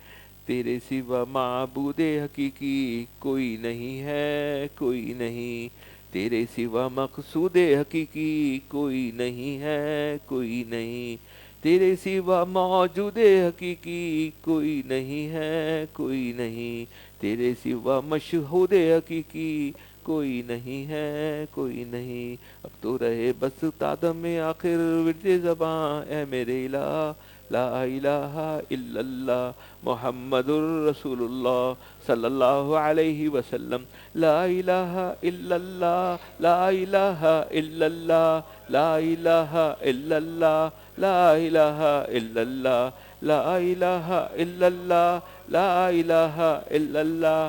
تیرے سوا معبود حقیقی کوئی نہیں ہے، کوئی نہیں، تیرے سوا مقصود حقیقی کوئی نہیں ہے، کوئی نہیں، تیرے سوا موجود حقیقی کوئی نہیں ہے، کوئی نہیں، تیرے سوا مشہود حقیقی کوئی نہیں ہے، کوئی نہیں، اب تو رہے بس تادم آخر ورد زباں اے میرے الہ، لا الہ الا اللہ محمد الرسول اللہ صلی اللہ علیہ وسلم، لا الہ الا اللہ، لا الہ الا اللہ، لا الہ الا اللہ، لا الہ الا اللہ، لا الہ الا اللہ، لا الہ الا اللہ،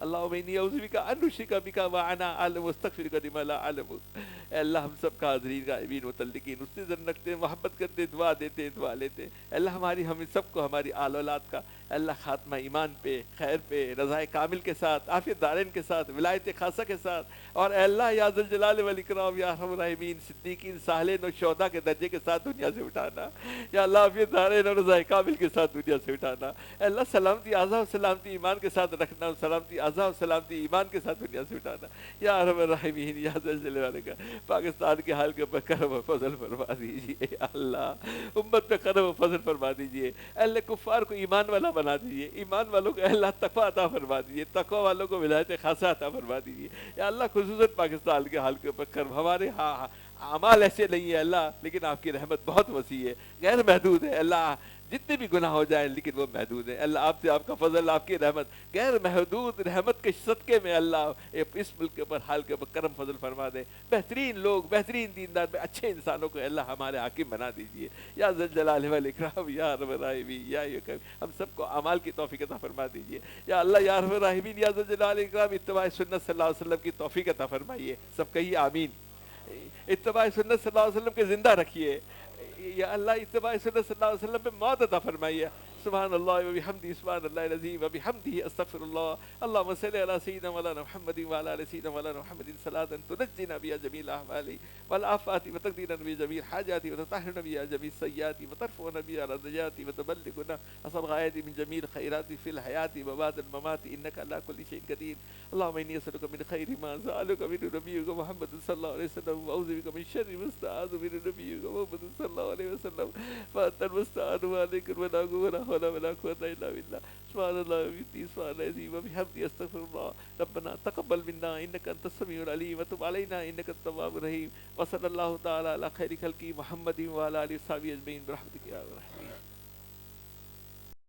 اللہم انی اعوذ بک ان اشرک بک وانا اعلم واستغفرک لما لا اعلم. اے اللہ ہم سب کا حاضرین غائبین متعلقین اس سے ذرا رکھتے ہیں، محبت کرتے، دعا دیتے، دعا لیتے. اے اللہ ہماری ہم سب کو ہماری آل اولاد کا اے اللہ خاتمہ ایمان پہ، خیر پہ، رضائے کامل کے ساتھ، عافیت دارین کے ساتھ، ولایت خاصہ کے ساتھ، اور اے اللہ یا ذوالجلال والاکرام یا ارحم الراحمین صدیقین صالحین اور شہداء کے درجے کے ساتھ دنیا سے اٹھانا. یا اللہ عافیت دارین اور رضائے کامل کے ساتھ دنیا سے اٹھانا. اے اللہ سلامتی اعضاء و سلامتی ایمان کے ساتھ رکھنا، اور سلامتی اعضاء و سلامتی ایمان کے ساتھ دنیا سے اٹھانا. یا ارحم الراحمین یا ذوالجلال کا پاکستان کے حال کے اوپر کرم و فضل فرما دیجیے. یا اللہ امت پہ کرم و فضل فرما دیجیے. اے اللہ کفار کو ایمان والا بنا دیجیے، ایمان والوں کو اے اللہ تقویٰ عطا فرما دیجیے، تقویٰ والوں کو ولایت خاصہ عطا فرما دیجیے. یا اللہ خصوصاً پاکستان کے حال کے اوپر کرم. ہمارے اعمال ایسے نہیں ہے اللہ، لیکن آپ کی رحمت بہت وسیع ہے، غیر محدود ہے. اللہ جتنے بھی گناہ ہو جائیں لیکن وہ محدود ہے. اللہ آپ سے آپ کا فضل، آپ کی رحمت غیر محدود رحمت کے صدقے میں اللہ اس ملک کے اوپر حال کے اوپر کرم فضل فرما دے. بہترین لوگ، بہترین دیندار، اچھے انسانوں کو اللہ ہمارے حاکم بنا دیجیے. یا ذل جلال والاکرام یا ارحم الراحمین یا ہم سب کو اعمال کی توفیق عطا فرما دیجیے. یا اللہ یا ارحم الراحمین یا ذل جلال والاکرام اتباع سنت صلی اللہ علیہ وسلم کی توفیق عطا فرمائیے. سب کہیے آمین. اتباع سنت صلی اللہ علیہ وسلم کے زندہ رکھیے. یا اللہ اتباع سنت صلی اللہ علیہ وسلم پہ موت عطا فرمائیے. سبحان اللہ و بحمدہ، سبحان اللہ العظیم و بحمدہ، استغفر اللہ. اللهم صل علی سیدنا مولانا محمد وعلى آل سیدنا مولانا محمد صلاۃ تنجینا بها جميع الاحوال والآفات وتقضينا بها جميع الحاجات وتطهرنا بها جميع السيئات وترفعنا بها على الدرجات وتبلغنا اقصى الغايات من جميع الخيرات في الحياة وبعد الممات انك على كل شيء قدير. اللهم اني اسالك من خير ما سالك من نبيك محمد صلى الله عليه وسلم واعوذ بك من شر ما استعاذ من نبيك محمد صلى الله عليه وسلم فانت المستعان وعليك البلاغ ولا حول ولا قوة الا بالله. سبحان الله وبحمده، سبحان الله العظيم وبحمده، استغفر الله. ربنا تقبل منا انك انت السميع العليم وتب علينا انك التواب الرحيم. وصلى الله تعالى على خير خلقه محمد وعلى اله وصحبه اجمعين برحمتك يا ارحم الراحمين.